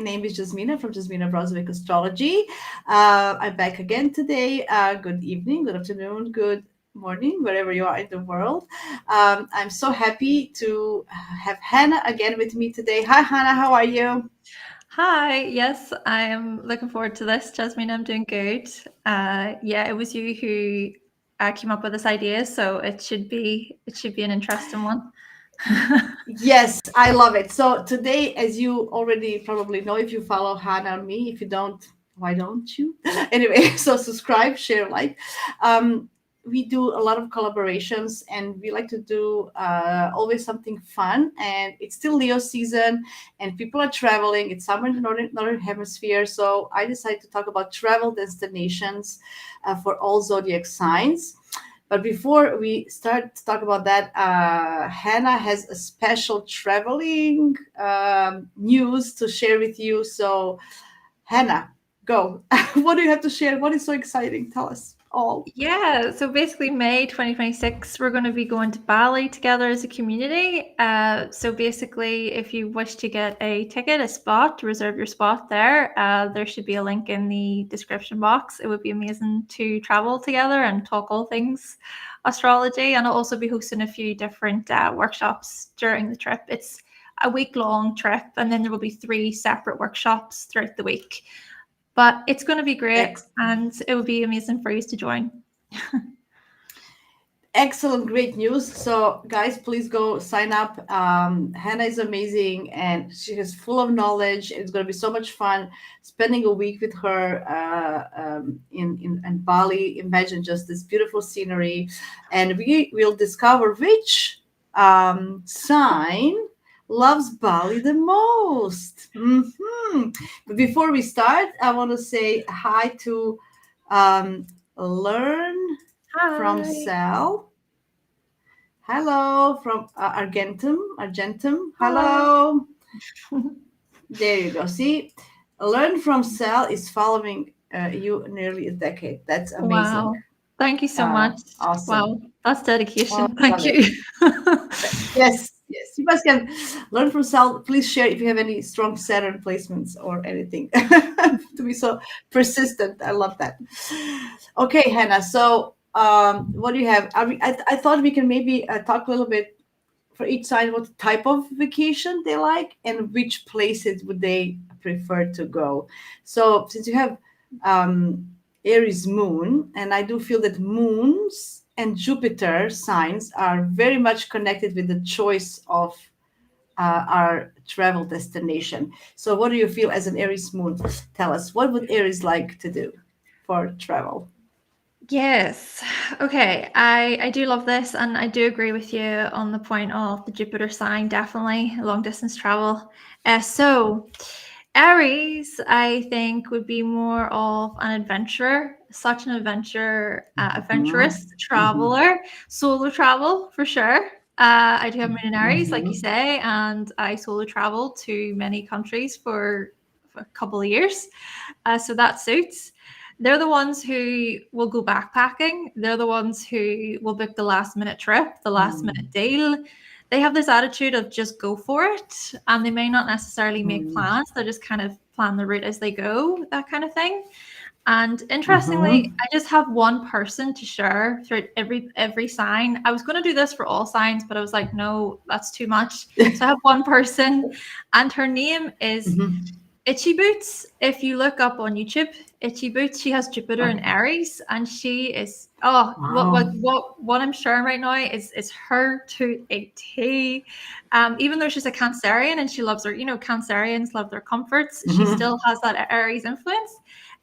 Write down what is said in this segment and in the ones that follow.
name is Jasmina from Jasmina Brozovic Astrology. I'm back again today. Good evening, good afternoon, good morning, wherever you are in the world. I'm so happy to have Hannah again with me today. Hi, Hannah, how are you? Hi, yes, I am looking forward to this, Jasmine. I'm doing good. Yeah, it was you who came up with this idea, so it should be an interesting one. Yes, I love it. So today, as you already probably know, if you follow Hannah or me, if you don't, why don't you? Anyway, so subscribe, share, like. Um, we do a lot of collaborations, and we like to do always something fun. And it's still Leo season, and people are traveling. It's summer in the northern hemisphere, so I decided to talk about travel destinations for all zodiac signs. But before we start to talk about that, Hannah has a special traveling news to share with you. So, Hannah, go. What do you have to share? What is so exciting? Tell us all. Yeah, so basically May 2026, we're going to be going to Bali together as a community. So basically, if you wish to get a ticket, a spot, to reserve your spot there should be a link in the description box. It would be amazing to travel together and talk all things astrology. And I'll also be hosting a few different workshops during the trip. It's a week-long trip, and then there will be 3 separate workshops throughout the week. But it's going to be great, Ex- and it would be amazing for you to join. Excellent, great news. So, guys, please go sign up. Hannah is amazing and she is full of knowledge. It's going to be so much fun spending a week with her in Bali. Imagine just this beautiful scenery. And we will discover which sign loves Bali the most. But before we start, I want to say hi to Learn from Hi. Sal. Hello from Argentum. Hi. Hello. There you go. See, Learn from Sal is following you nearly a decade. That's amazing. Wow. Thank you so much. Awesome. Wow, that's Oh, dedication. love Thank it. you. Yes, yes. You guys can learn from Sal. Please share if you have any strong Saturn placements or anything to be so persistent. I love that. Okay, Hannah. So, what do you have? I thought we can maybe talk a little bit for each sign what type of vacation they like and which places would they prefer to go. So since you have um, Aries moon, and I do feel that moons and Jupiter signs are very much connected with the choice of our travel destination. So what do you feel as an Aries moon? Tell us, what would Aries like to do for travel? Yes. Okay. I do love this, and I do agree with you on the point of the Jupiter sign. Definitely long distance travel. So Aries, I think, would be more of an adventurer, such an adventurous Mhm. traveler, solo travel for sure. I do have Moon in Aries, like you Mhm. say, and I solo travel to many countries for a couple of years. So that suits. They're the ones who will go backpacking. They're the ones who will book the last minute trip, the last minute Mhm. deal. They have this attitude of just go for it. And they may not necessarily make Mhm. plans. They just kind of plan the route as they go, that kind of thing. And interestingly, Mhm. I just have one person to share through every sign. I was going to do this for all signs, but I was like, no, that's too much. So I have one person, and her name is Mhm. Itchy Boots. If you look up on YouTube, Itchy Boots, she has Jupiter in Okay. Aries, and she is what Wow. what I'm sharing right now is her to a T. Even though she's a Cancerian and she loves her, Cancerians love their comforts. She Mhm. still has that Aries influence.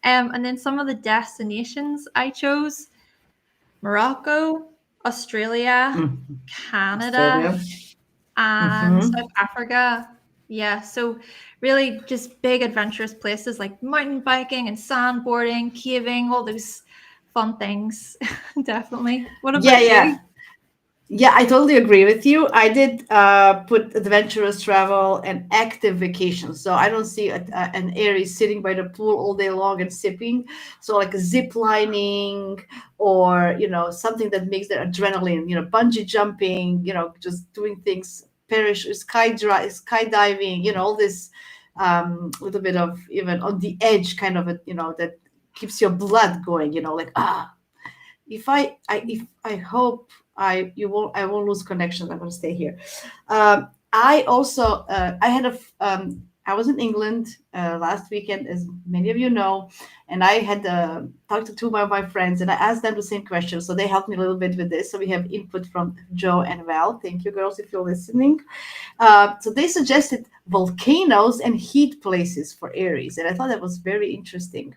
And then some of the destinations I chose: Morocco, Australia, Mhm. Canada, Australia. and South Mhm. Africa. Yeah, so really just big adventurous places like mountain biking and sandboarding, caving, all those fun things. Definitely. What Yeah, about yeah. you? Yeah, I totally agree with you. I did put adventurous travel and active vacation. So I don't see an Aries sitting by the pool all day long and sipping. So like a zip lining or, something that makes their adrenaline, bungee jumping, just doing things, skydiving, all this a little bit of even on the edge, kind of a, that keeps your blood going, like, if I hope I won't lose connection. I'm going to stay here. I also I had I was in England last weekend, as many of you know, and I had talked to two of my friends, and I asked them the same question, so they helped me a little bit with this. So we have input from Joe and Val. Thank you, girls, if you're listening. So they suggested volcanoes and heat places for Aries, and I thought that was very interesting,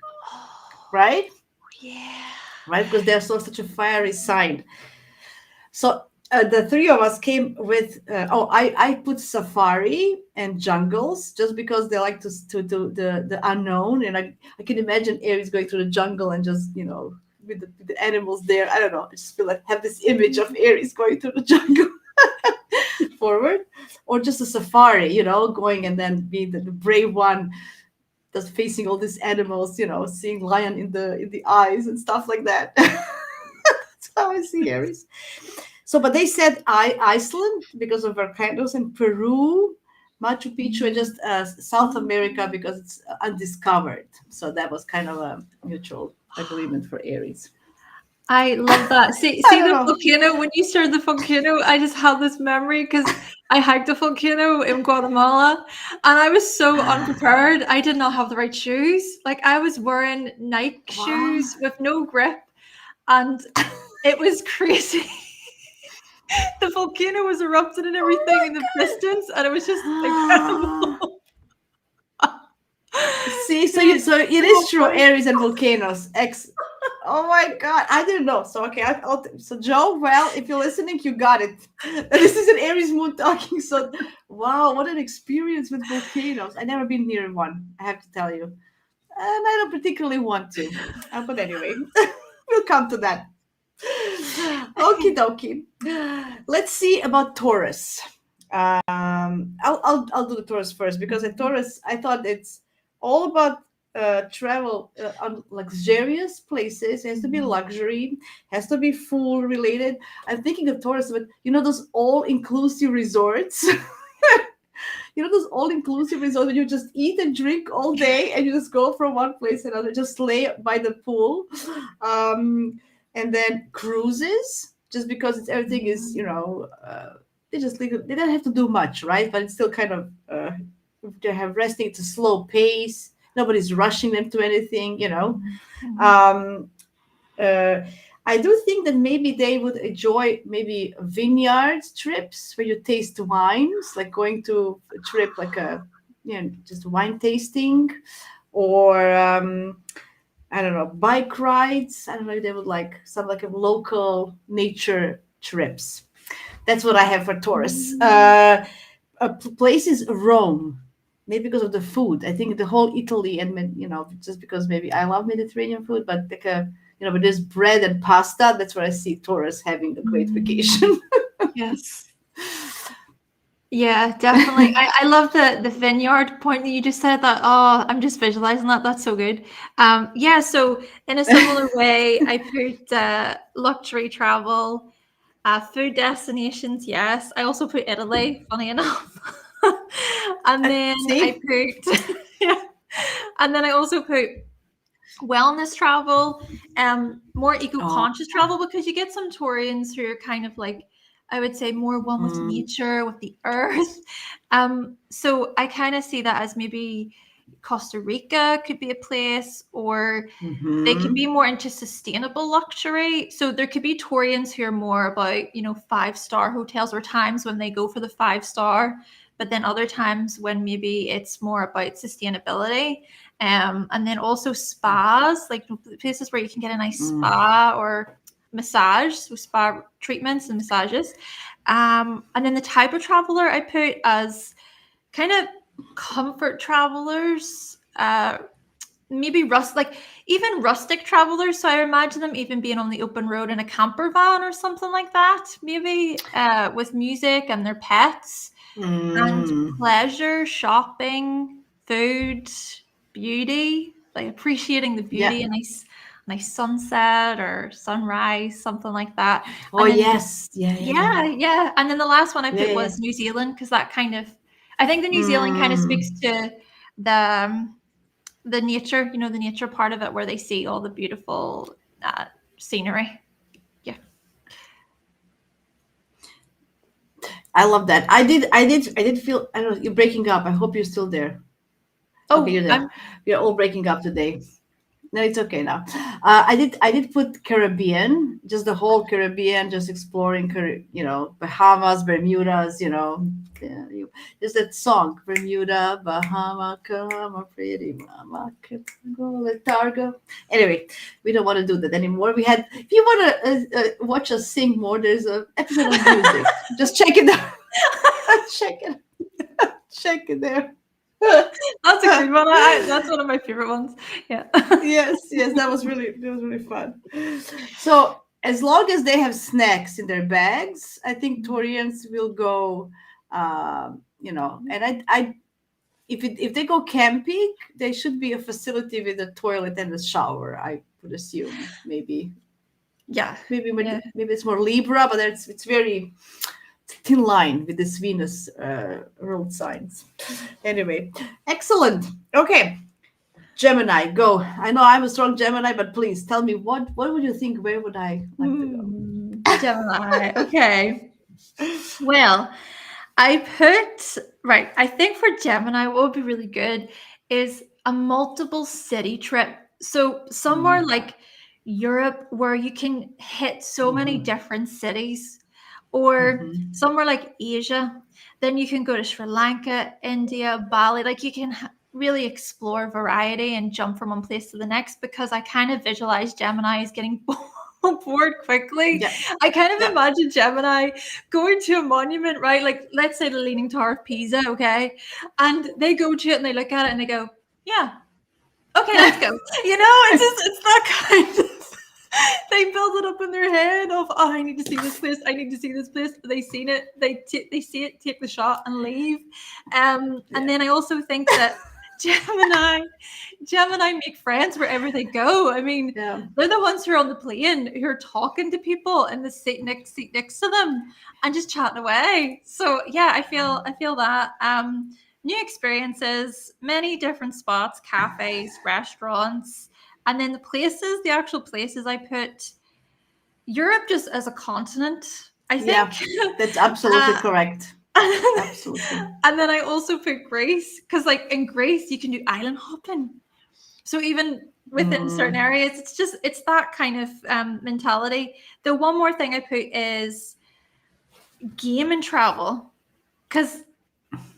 right? Yeah. Right, because they're such a fiery sign. So the three of us came with. I put safari and jungles just because they like to do the unknown, and I can imagine Aries going through the jungle and just with the animals there. I don't know. I just feel like have this image of Aries going through the jungle forward, or just a safari, going and then being the brave one, just facing all these animals, seeing lion in the eyes and stuff like that. That's how I see Aries. So, but they said Iceland because of volcanoes, and Peru, Machu Picchu, and just South America because it's undiscovered. So that was kind of a mutual agreement for Aries. I love that. See I don't the know. volcano. When you started the volcano, I just had this memory because I hiked a volcano in Guatemala, and I was so unprepared. I did not have the right shoes. Like I was wearing Nike Wow. shoes with no grip, and it was crazy. The volcano was erupting and everything in the distance, and it was just incredible. See, so it So is true, funny. Aries and volcanoes. Oh my God, I didn't know. So okay, so Joe, well, if you're listening, you got it. This is an Aries moon talking. So wow, what an experience with volcanoes. I've never been near one, I have to tell you, and I don't particularly want to. But anyway, we'll come to that. Okie dokie. Let's see about Taurus. I'll do the Taurus first because at Taurus I thought it's all about travel on luxurious places. It has to be luxury, has to be food related. I'm thinking of Taurus, but those all inclusive resorts. Those all inclusive resorts where you just eat and drink all day and you just go from one place to another, just lay by the pool. And then cruises, just because everything is, they don't have to do much, right? But it's still kind of they have resting. It's a slow pace. Nobody's rushing them to anything. Um, uh, I do think that maybe they would enjoy maybe vineyard trips where you taste wines, like going to a trip like just wine tasting, or I don't know, bike rides. I don't know if they would like some like a local nature trips. That's what I have for Taurus. A place is Rome, maybe because of the food. I think the whole Italy and just because maybe I love Mediterranean food, but like but there's bread and pasta. That's where I see Taurus having a great vacation. Yes. Yeah, definitely. I love the vineyard point that you just said that. Oh, I'm just visualizing that. That's so good. Yeah, so in a similar way, I put luxury travel, food destinations, yes. I also put Italy, funny enough. And then I See? put yeah. And then I also put wellness travel, more Oh. eco-conscious travel, because you get some Taurians who are kind of like, I would say, more one with Mm, nature, with the earth. So I kind of see that as maybe Costa Rica could be a place, or they could mhm. be more into sustainable luxury. So there could be Taurians who are more about, 5-star hotels, or times when they go for the 5-star, but then other times when maybe it's more about sustainability. And then also spas, like places where you can get a nice Mm. spa or massage, so spa treatments and massages. And then the type of traveler I put as kind of comfort travelers, maybe like even rustic travelers. So I imagine them even being on the open road in a camper van or something like that, maybe with music and their pets, and Mm. pleasure, shopping, food, beauty, like appreciating the Yeah. beauty, a nice sunset or sunrise, something like that. Oh And then yes. Yeah. Yeah. Yeah. yeah, yeah. And then the last one I Yeah. put Yeah. was New Zealand, because that kind of, I think the New Zealand kind of Mm. speaks to the nature, the nature part of it, where they see all the beautiful scenery. Yeah. I love that. I did feel, I don't know, you're breaking up. I hope you're still there. Okay, Oh, you're there. I'm We are all breaking up today. No, it's okay now. I did put Caribbean, just the whole Caribbean, just exploring, Bahamas, Bermudas, yeah, there's that song, Bermuda, Bahama, come on, pretty mama, go let Targo. Anyway, we don't want to do that anymore. If you want to watch us sing more, there's an episode on music. Just check it out. check it, check it there. That's a good one. That's one of my favorite ones. Yeah. Yes, that was really fun. So as long as they have snacks in their bags, I think Taurians will go. And if they go camping, there should be a facility with a toilet and a shower. I would assume Yeah. maybe it's more Libra, but it's very thin line with this Venus ruled signs. Anyway, excellent. Okay. Gemini, go. I know I'm a strong Gemini, but please tell me what would you think? Where would I like to go? Gemini. Okay. Well, I think for Gemini, what would be really good is a multiple city trip. So somewhere like Europe, where you can hit so many different cities, or Mhm. somewhere like Asia. Then you can go to Sri Lanka, India, Bali. Like you can really explore variety and jump from one place to the next, because I kind of visualize Gemini as getting bored quickly. Yeah, I kind of yeah, imagine Gemini going to a monument, right? Like, let's say the Leaning Tower of Pisa, okay? And they go to it and they look at it and they go, yeah, okay, let's go. It's that kind of. They build it up in their head of, oh, I need to see this place. I need to see this place. They seen it. They see it, take the shot, and leave. And yeah, then I also think that Gemini, Gemini make friends wherever they go. I mean, yeah. they're the ones who are on the plane, who are talking to people in the seat next to them and just chatting away. So yeah, I feel that. New experiences, many different spots, cafes, restaurants, and then the actual places I put Europe just as a continent, I think. Yeah, that's absolutely uh, correct. Absolutely. and then I also put Greece, because like in Greece you can do island hopping. So even within certain Mm, areas, it's that kind of mentality. The one more thing I put is game and travel, because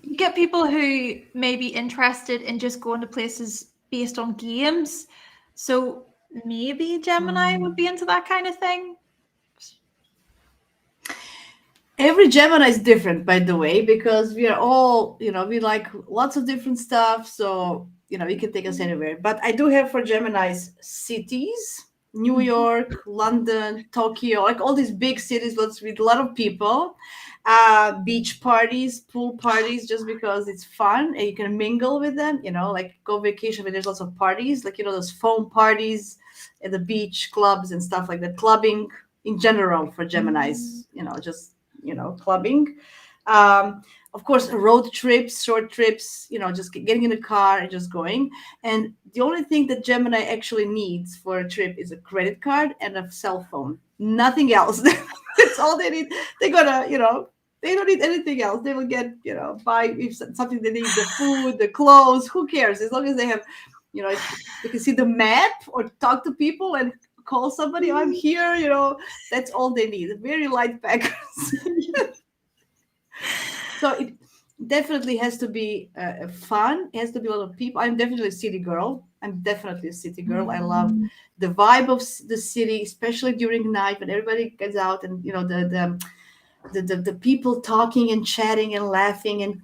you get people who may be interested in just going to places based on games. So maybe Gemini would be into that kind of thing. every Gemini is different, by the way, because we are all, we like lots of different stuff. So, you can take us anywhere. But I do have for Geminis cities, New York, London, Tokyo, like all these big cities, lots with a lot of people, beach parties, pool parties, just because it's fun and you can mingle with them, like go vacation where there's lots of parties, like, those foam parties at the beach clubs and stuff like that, clubbing in general for Geminis, just clubbing. Um, of course, road trips, short trips, just getting in a car and just going. And the only thing that Gemini actually needs for a trip is a credit card and a cell phone. Nothing else. That's all they need. They're gonna, they don't need anything else. They will get, buy if something they need, the food, the clothes. Who cares? As long as they have, if they can see the map or talk to people and call somebody, I'm here, that's all they need. Very light packers. So it definitely has to be fun. It has to be a lot of people. I'm definitely a city girl. I love the vibe of the city, especially during night when everybody gets out and the people talking and chatting and laughing and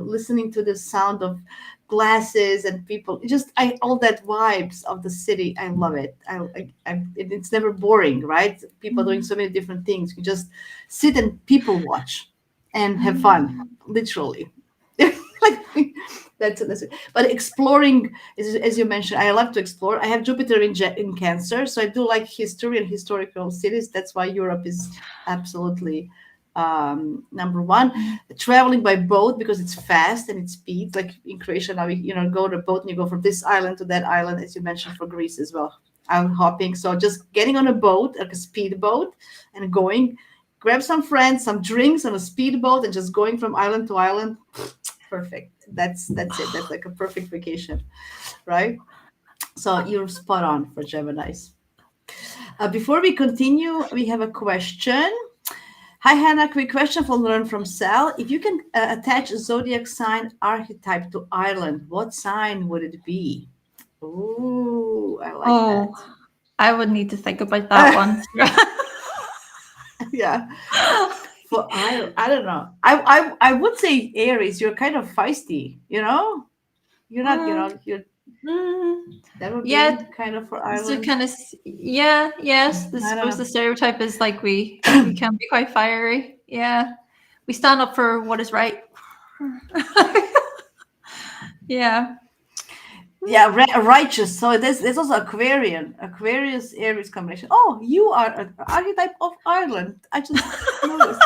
listening to the sound of glasses and people. Just all that vibes of the city. I love it. It's never boring, right? People doing so many different things. You just sit and people watch and have fun, literally. Like, that's it. But exploring, as you mentioned, I love to explore. I have Jupiter in Cancer, so I do like history and historical cities. That's why Europe is absolutely Number one, traveling by boat because it's fast and it speeds. Like in Croatia now, go to a boat and you go from this island to that island, as you mentioned for Greece as well. Island hopping. So just getting on a boat, like a speedboat, and going, grab some friends, some drinks on a speedboat, and just going from island to island. Perfect. That's it. That's like a perfect vacation, right? So you're spot on for Geminis. Before we continue, we have a question. Hi, Hannah. Quick question for Learn from Sal. If you can attach a zodiac sign archetype to Ireland, what sign would it be? Ooh, I like that. I would need to think about that one. Yeah. For Ireland, I don't know. I would say Aries. You're kind of feisty, You're not, that would Yeah, be kind of for so Ireland. kind of, yes. I suppose the stereotype is like we can be quite fiery. Yeah, we stand up for what is right. Yeah. Yeah, righteous. So there's also Aquarius Aries combination. Oh, you are an archetype of Ireland. I just noticed.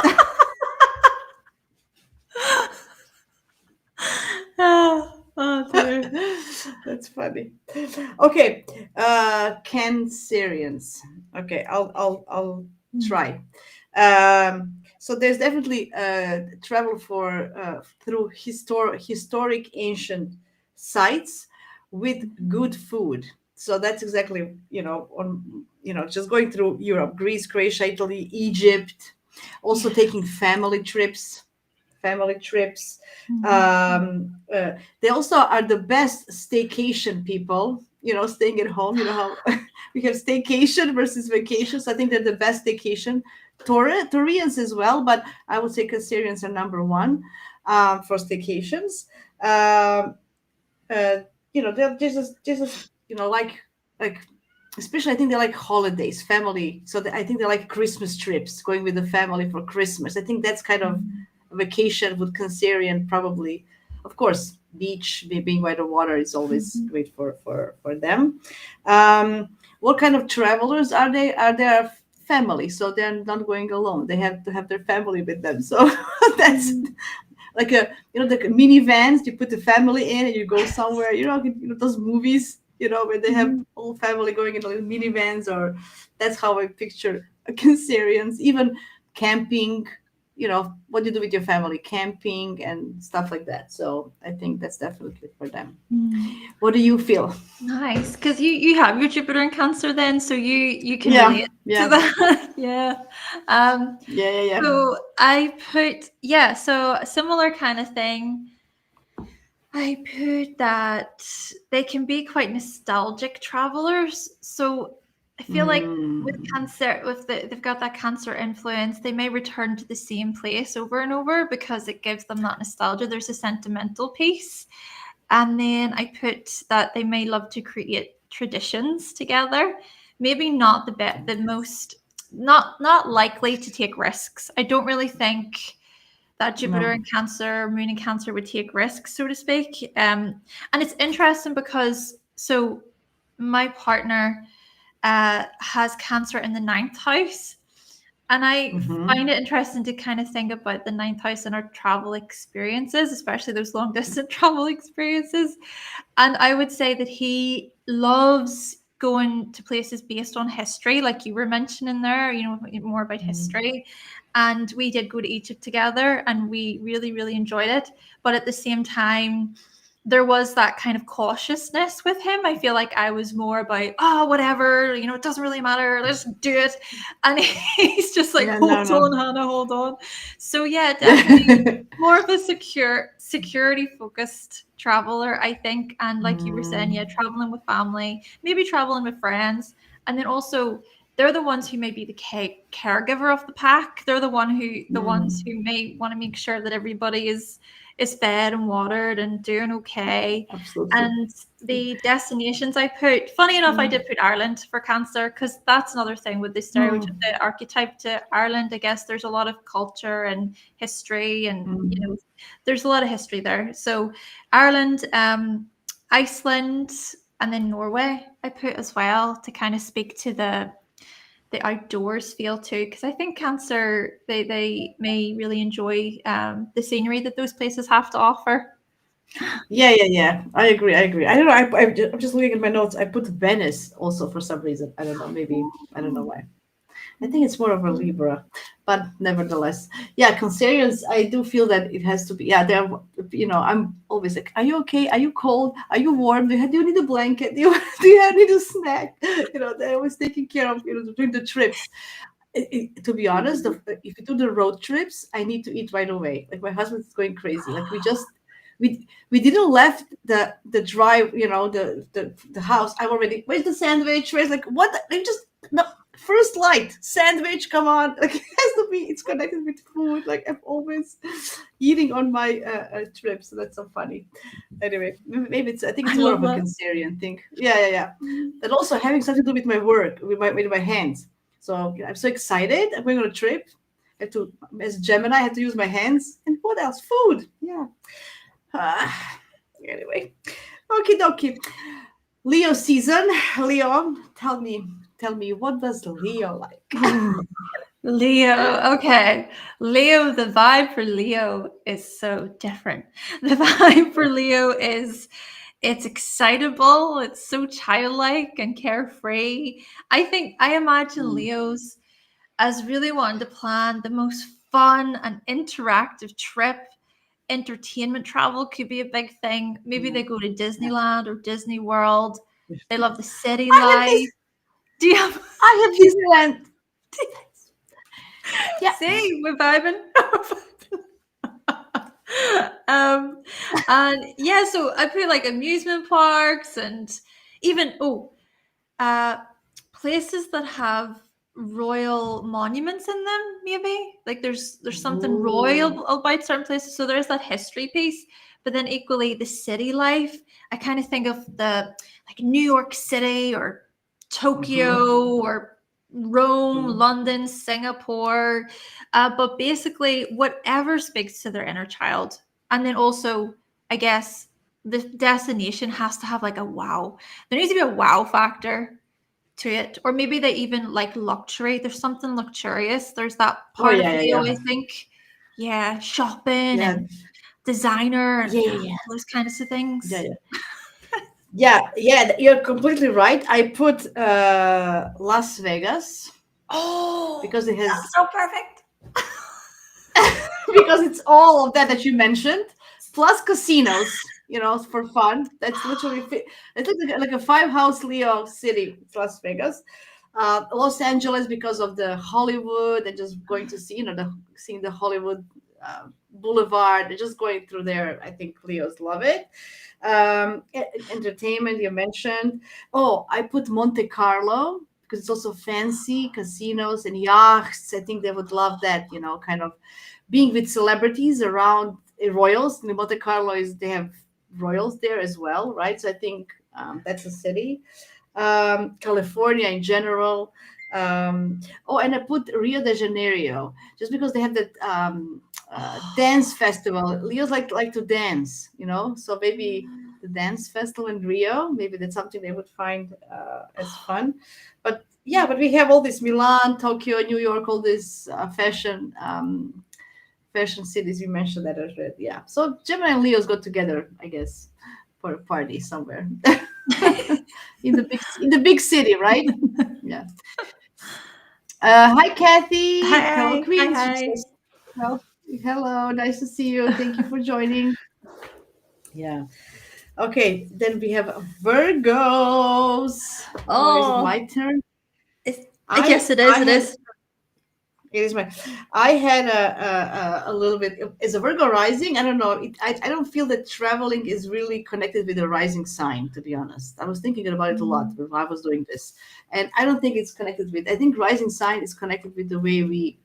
Oh dear. That's funny. Okay, Cancerians. Okay, I'll try. So there's definitely travel for through historic ancient sites with good food. So that's exactly just going through Europe, Greece, Croatia, Italy, Egypt. Also taking family trips. They also are the best staycation people. Staying at home. You know how we have staycation versus vacation. So I think they're the best staycation. Taurians as well, but I would say Cancerians are number one for staycations. They're just like especially I think they like holidays, family. So I think they like Christmas trips, going with the family for Christmas. I think that's kind of a vacation with Cancerian probably. Of course, beach, being by the water is always great for them. What kind of travelers are they? Are they family? So they're not going alone. They have to have their family with them. So that's like the minivans you put the family in and you go somewhere. Those movies where they have whole family going in little minivans, or that's how I picture Cancerians. Even camping, what do you do with your family, camping and stuff like that. So I think that's definitely for them. What do you feel? Nice, because you have your Jupiter in Cancer then, so you can relate to that. Yeah. Yeah. So I put, so a similar kind of thing. I put that they can be quite nostalgic travelers. So I feel like with Cancer, they've got that Cancer influence, they may return to the same place over and over because it gives them that nostalgia. There's a sentimental piece. And then I put that they may love to create traditions together. Maybe not the most, not likely to take risks. I don't really think that Jupiter in Cancer, Moon in Cancer would take risks, so to speak. And it's interesting because my partner has Cancer in the 9th house. And I find it interesting to kind of think about the 9th house and our travel experiences, especially those long distance travel experiences. And I would say that he loves going to places based on history, like you were mentioning there, more about history. And we did go to Egypt together and we really, really enjoyed it. But at the same time, there was that kind of cautiousness with him. I feel like I was more about, whatever, it doesn't really matter. Let's do it. And he's just like, hold on, Hannah, hold on. So yeah, definitely more of a security focused traveler, I think. And like you were saying, traveling with family, maybe traveling with friends. And then also they're the ones who may be the caregiver of the pack. They're the ones who may want to make sure that everybody is fed and watered and doing okay. Absolutely. And the destinations I put, funny enough, I did put Ireland for Cancer because that's another thing with the stereotype, the archetype to Ireland. I guess there's a lot of culture and history, and there's a lot of history there. So Ireland, Iceland, and then Norway I put as well to kind of speak to the the outdoors feel too, because I think Cancer, they may really enjoy the scenery that those places have to offer. Yeah. I agree. I don't know. I'm just looking at my notes. I put Venice also for some reason. I don't know. Maybe I don't know why. I think it's more of a Libra, but nevertheless, yeah, Cancerians. I do feel that it has to be. Yeah, they're. I'm always like, "Are you okay? Are you cold? Are you warm? Do you need a blanket? Do you need a snack?" They're always taking care of during the trips. To be honest, if you do the road trips, I need to eat right away. Like my husband's going crazy. Like we didn't left the drive, the house. I'm already. Where's the sandwich? Where's like what? They just no. First light sandwich. Come on, like it has to be. It's connected with food. Like I'm always eating on my trip, so that's so funny. Anyway, maybe it's. I think I it's more love of a that. Cancerian thing. Yeah. And also having something to do with my work, with my hands. So I'm so excited. I'm going on a trip. I have to, as Gemini, I have to use my hands. And what else? Food. Yeah. Ah, anyway, okie dokie. Leo season. Leo, tell me, what does Leo like? Ooh, Leo. Okay. Leo, the vibe for Leo is so different. The vibe for Leo is it's excitable, it's so childlike and carefree. I imagine Mm, Leos as really wanting to plan the most fun and interactive trip. Entertainment travel could be a big thing. Maybe they mm, go to yeah. Disneyland or Disney World. They love the city I have this. life. Do you have I have Disneyland. Yeah. see, we're vibing. um and yeah, so I put like amusement parks and even uh places that have royal monuments in them, maybe like there's something Ooh. royal about certain places, so there's that history piece. But then equally the city life, I kind of think of the like New York City or Mm-hmm. Tokyo or Rome, Mm-hmm. London, Singapore, but basically whatever speaks to their inner child. And then also, I guess the destination has to have like a wow. There needs to be a wow factor to it, or maybe they even like luxury. There's something luxurious. There's that Oh part of yeah. Leo, I think. Yeah, shopping Yeah. and designer and Yeah. all those kinds of Yeah. things. Yeah. Yeah, you're completely right. I put Las Vegas Oh, because it has that's so perfect. because it's all of that you mentioned, plus casinos. For fun. That's literally it's like a five-house Leo city. It's Las Vegas, Los Angeles because of the Hollywood and just going to see seeing the Hollywood Boulevard and just going through there. I think Leos love it. Entertainment you mentioned. Oh, I put Monte Carlo because it's also fancy casinos and yachts. I think they would love that. Kind of being with celebrities around royals. In Monte Carlo they have royals there as well, right? So I think that's a city. California in general. And I put Rio de Janeiro just because they have that dance festival. Leos like to dance, so maybe the dance festival in Rio, maybe that's something they would find as fun. But yeah, but we have all this Milan, Tokyo, New York, all these fashion cities. You mentioned that already. Yeah. So Gemini and Leos go together, I guess, for a party somewhere in the big city, right? Yeah. Hi, Kathy. Hello, Hi, hi, Queen. She hi. says, well, hello. Nice to see you. Thank you for joining. Yeah. Okay. Then we have Virgos. Oh, is it Oh, my turn? it's, I yes, it is. I It had is. It is my. I had a little bit. Is a Virgo rising? I don't know. I don't feel that traveling is really connected with the rising sign. To be honest, I was thinking about it a lot Mm. when I was doing this, and I don't think it's connected with. I think rising sign is connected with the way we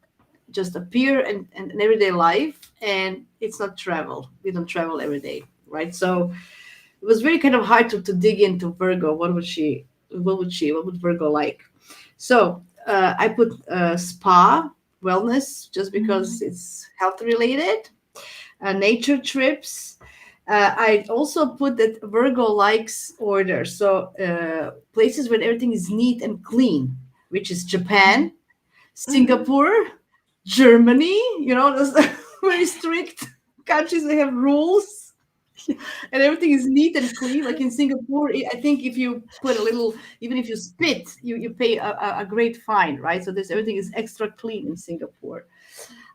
just appear and in everyday life, and it's not travel. We don't travel every day, right? So it was very kind of hard to dig into Virgo. What would Virgo like? So I put spa, wellness, just because Mm. it's health related, nature trips. I also put that Virgo likes order. So places where everything is neat and clean, which is Japan, Singapore, Germany, those very strict countries. They have rules and everything is neat and clean. Like in Singapore, I think if you put a little, even if you spit, you pay a great fine, right? So everything is extra clean in Singapore.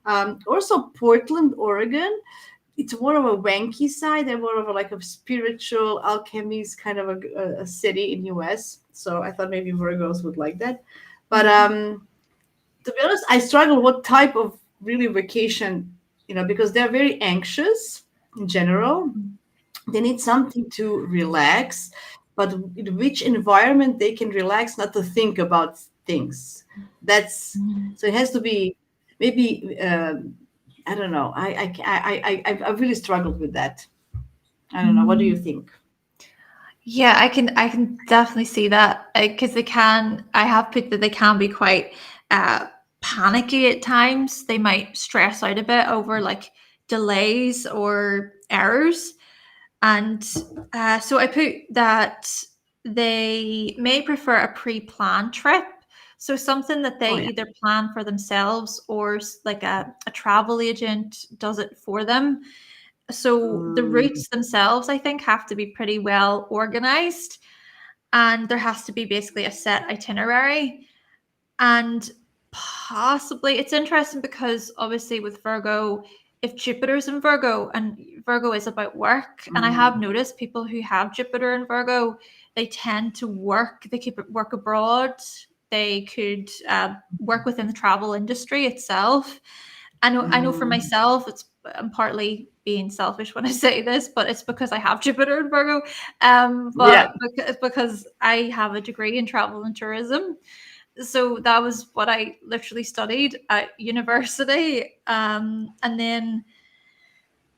Also Portland, Oregon. It's more of a wanky side and more of a spiritual alchemist kind of a city in US. So I thought maybe Virgos would like that. But to be honest, I struggle what type of really vacation, because they're very anxious in general. They need something to relax, but in which environment they can relax, not to think about things. So it has to be maybe I don't know. I really struggled with that. I don't know. What do you think? Yeah, I can definitely see that because I have put that they can be quite panicky at times. They might stress out a bit over like delays or errors. And so I put that they may prefer a pre-planned trip. So something that they Oh yeah. either plan for themselves or like a travel agent does it for them. So the Mm, routes themselves, I think, have to be pretty well organized, and there has to be basically a set itinerary. And possibly it's interesting because obviously with Virgo, if Jupiter's in Virgo and Virgo is about work, and I have mm, noticed people who have Jupiter in Virgo, they tend to work, they keep work abroad, they could work within the travel industry itself. I know for mm. myself, I'm partly being selfish when I say this, but it's because I have Jupiter in Virgo. Yeah. But because I have a degree in travel and tourism, so that was what I literally studied at university. And then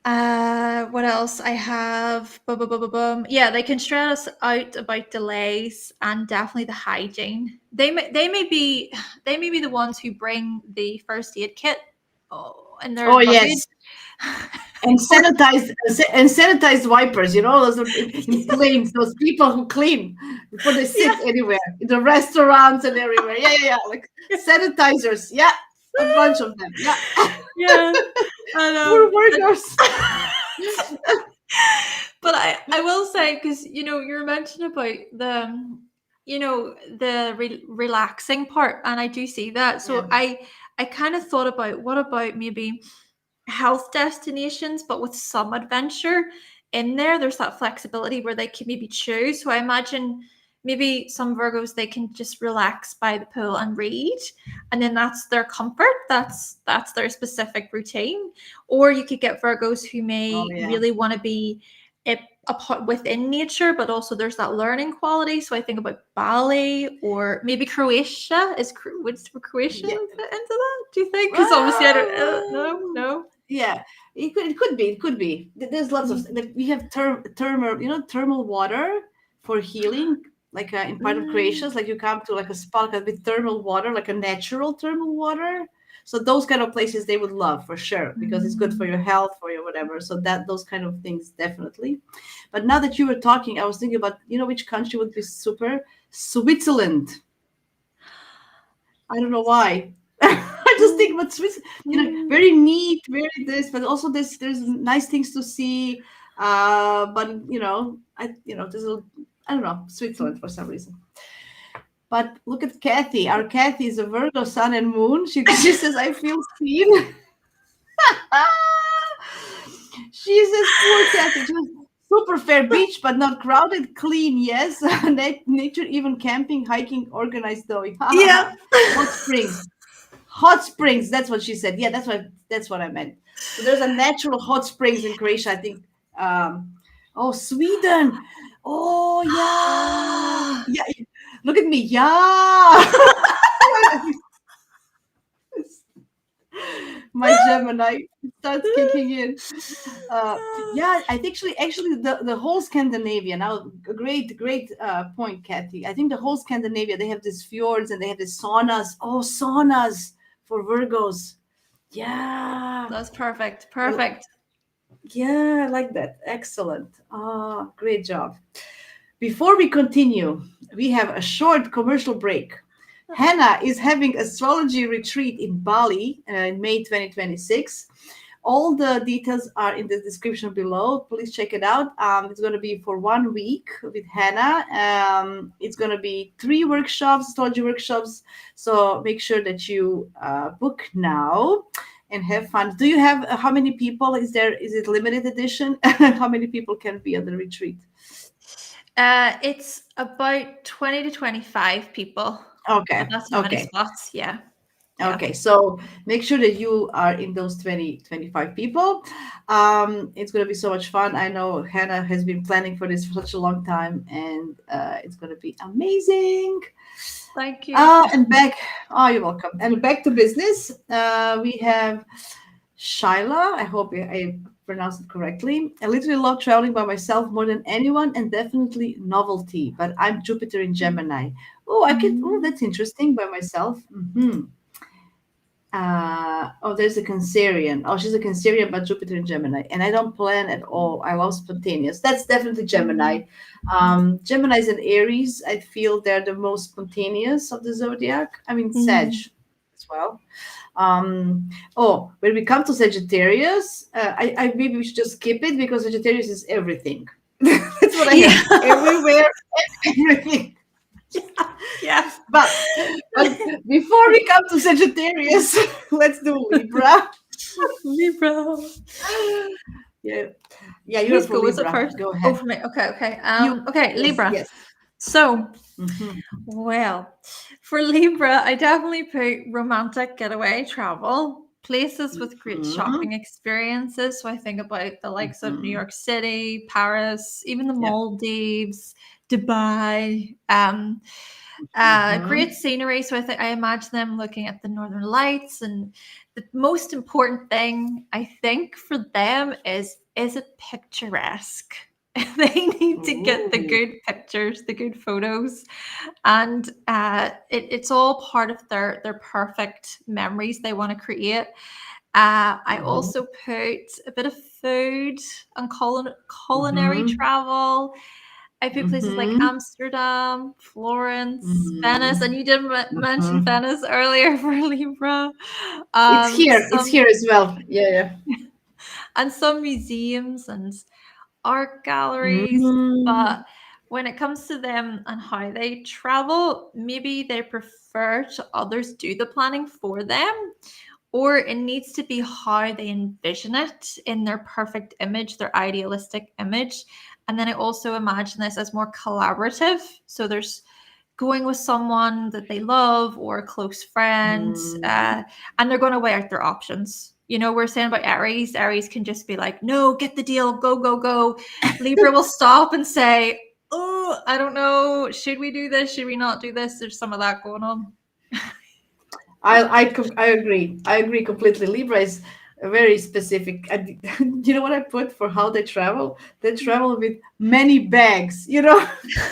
what else I have? Bum, bum, bum, bum, bum. Yeah, they can stress out about delays and definitely the hygiene. They may be the ones who bring the first aid kit in their Oh luggage. yes. And sanitized wipers, those are in planes, those people who clean before they Yeah, sit anywhere in the restaurants and everywhere. Yeah, yeah, yeah. Like sanitizers. Yeah, a bunch of them. Yeah, yeah. And poor workers. but I will say, because you're mentioning about the relaxing part, and I do see that. Yeah. So I kind of thought about, what about maybe health destinations, but with some adventure in there. There's that flexibility where they can maybe choose. So I imagine maybe some Virgos, they can just relax by the pool and read, and then that's their comfort. That's their specific routine. Or you could get Virgos who Oh may yeah. really want to be within nature, but also there's that learning quality. So I think about Bali or maybe Croatia. Would Croatia Yeah. fit into that? Do you think? Because obviously I don't. No, Well, no. yeah. It could be. There's lots of we have thermal water for healing. Like in part of Croatia, Mm. it's like you come to like a spa with thermal water, like a natural thermal water. So those kind of places they would love for sure because it's good for Mm. your health, for your whatever. So that those kind of things definitely. But now that you were talking, I was thinking about which country would be super. Switzerland. I don't know why. I just think about Swiss, Mm. very neat, very this, but also there's nice things to see. But there's I don't know, Switzerland for some reason. But look at Kathy. Our Kathy is a Virgo sun and moon. She says, I feel seen. She says, poor Kathy. She was super fair beach, but not crowded, clean, yes. Nature, even camping, hiking, organized though. Yeah. Hot springs. Hot springs. That's what she said. Yeah, that's what I meant. So there's a natural hot springs in Croatia. I think. Oh, Sweden. Oh yeah, yeah. Look at me. Yeah. My Gemini starts kicking in. Yeah, I think actually the whole Scandinavia now, a great point, Kathy. I think the whole Scandinavia, they have these fjords and they have these saunas. Oh, saunas for Virgos. Yeah. That's perfect. Well, Perfect. yeah, I like that. Excellent. Great job. Before we continue, we have a short commercial break. Hannah is having astrology retreat in Bali in May 2026. All the details are in the description below. Please check it out. It's going to be for 1 week with Hannah. It's going to be 3 workshops, astrology workshops. So make sure that you book now and have fun. Do you have how many people? Is it limited edition? How many people can be at the retreat? It's about 20 to 25 people. Okay. But that's how many Okay. spots. Yeah. Yeah. Okay, so make sure that you are in those 20-25 people. It's going to be so much fun. I know Hannah has been planning for this for such a long time, and it's going to be amazing. Thank you. And back, oh, you're welcome. And back to business. We have Shyla. I hope I pronounced it correctly. I literally love traveling by myself more than anyone, and definitely novelty. But I'm Jupiter in Gemini. Oh, I can. Oh, that's interesting. By myself. There's a Cancerian. Oh, she's a Cancerian, but Jupiter in Gemini. And I don't plan at all. I love spontaneous. That's definitely Gemini. Gemini's and Aries, I feel they're the most spontaneous of the zodiac. I mean, Sag as well. When we come to Sagittarius, I maybe we should just skip it because Sagittarius is everything. That's what I have. Everywhere, everything. Yeah. But before we come to Sagittarius, let's do Libra. Libra. Yeah, you're Please for go. Libra. Was it first? Go ahead. Oh, for me. Okay. Okay, Yes, Libra. yes. So, Mhm. well, for Libra, I definitely put romantic getaway travel, places with great shopping experiences. So I think about the likes of New York City, Paris, even the Maldives, Dubai. Great scenery. So I imagine them looking at the northern lights, and the most important thing I think for them is it picturesque? They need to get the good pictures, the good photos, and it's all part of their perfect memories they want to create. I also put a bit of food and culinary travel. I put places like Amsterdam, Florence, Venice, and you did mention Venice earlier for Libra. It's here. It's here as well. Yeah. And some museums and art galleries. Mm-hmm. But when it comes to them and how they travel, maybe they prefer to others do the planning for them, or it needs to be how they envision it in their perfect image, their idealistic image. And then I also imagine this as more collaborative. So there's going with someone that they love or a close friend, and they're going to weigh out their options. You know, we're saying about Aries. Aries can just be like, no, get the deal, go, go, go. Libra will stop and say, oh, I don't know. Should we do this? Should we not do this? There's some of that going on. I agree. I agree completely. Libra is very specific. You know what I put for how they travel? They travel with many bags. You know,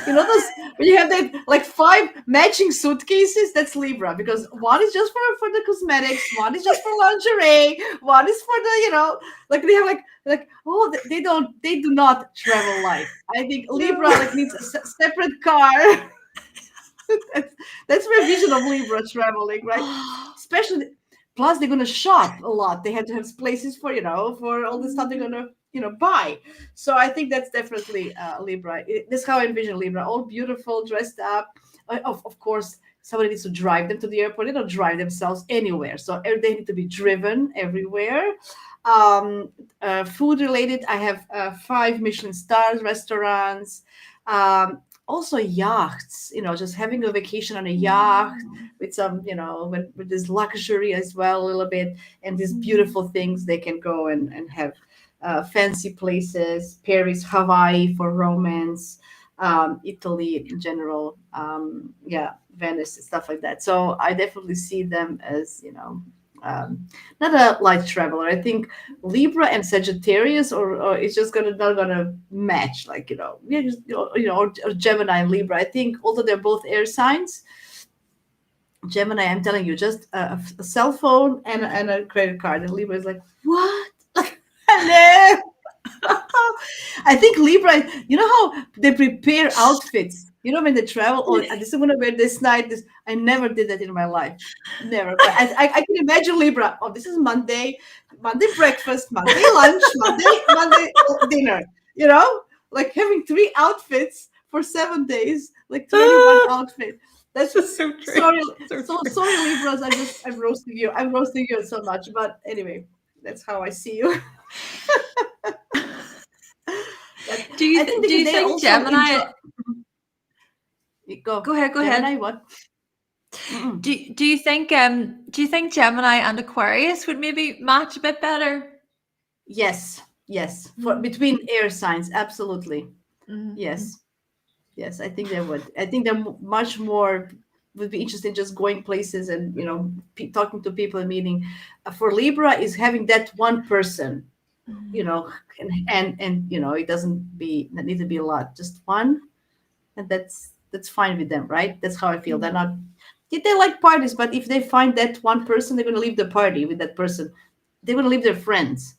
those when you have that like 5 matching suitcases. That's Libra because one is just for the cosmetics, one is just for lingerie, one is for the like they have they do not travel light. I think Libra needs a separate car. That's my vision of Libra traveling, right? Especially, plus they're gonna shop a lot. They have to have places for for all the stuff they're gonna buy. So I think that's definitely Libra. That's how I envision Libra. All beautiful, dressed up. Of course, somebody needs to drive them to the airport. They don't drive themselves anywhere. So they need to be driven everywhere. Food related, I have 5 Michelin stars restaurants. Also yachts, just having a vacation on a yacht with some, with this luxury as well a little bit, and these beautiful things they can go and have fancy places, Paris, Hawaii for romance, Italy in general, Venice, stuff like that. So I definitely see them as, not a light traveler. I think Libra and Sagittarius, or it's just not gonna match. Or Gemini and Libra. I think although they're both air signs, Gemini, I'm telling you, just a cell phone and a credit card, and Libra is like, what? Hello. I think Libra, you know how they prepare outfits You know, when they travel, oh, this I'm gonna wear this night. This I never did that in my life, never. But I can imagine Libra. Oh, this is Monday, Monday breakfast, Monday lunch, Monday dinner. You know, like having 3 outfits for 7 days, like 21 outfits. That's This is so true. sorry, So so true. sorry, Libras. I'm roasting you. I'm roasting you so much. But anyway, that's how I see you. But Do you I think do you they think also enjoy. Gemini? Go Go ahead. Go Gemini. ahead. What? Mm-mm. Do you think Gemini and Aquarius would maybe match a bit better? Yes, yes. For Mm, between air signs, absolutely. mm, Yes, yes. I think they would. I think they're much more would be interested in just going places and talking to people and meeting. For Libra is having that one person, mm, and it doesn't need to be a lot, just one, and that's fine with them, right? That's how I feel. They're mm. not. Yeah, they like parties, but if they find that one person, they're gonna leave the party with that person. They're gonna leave their friends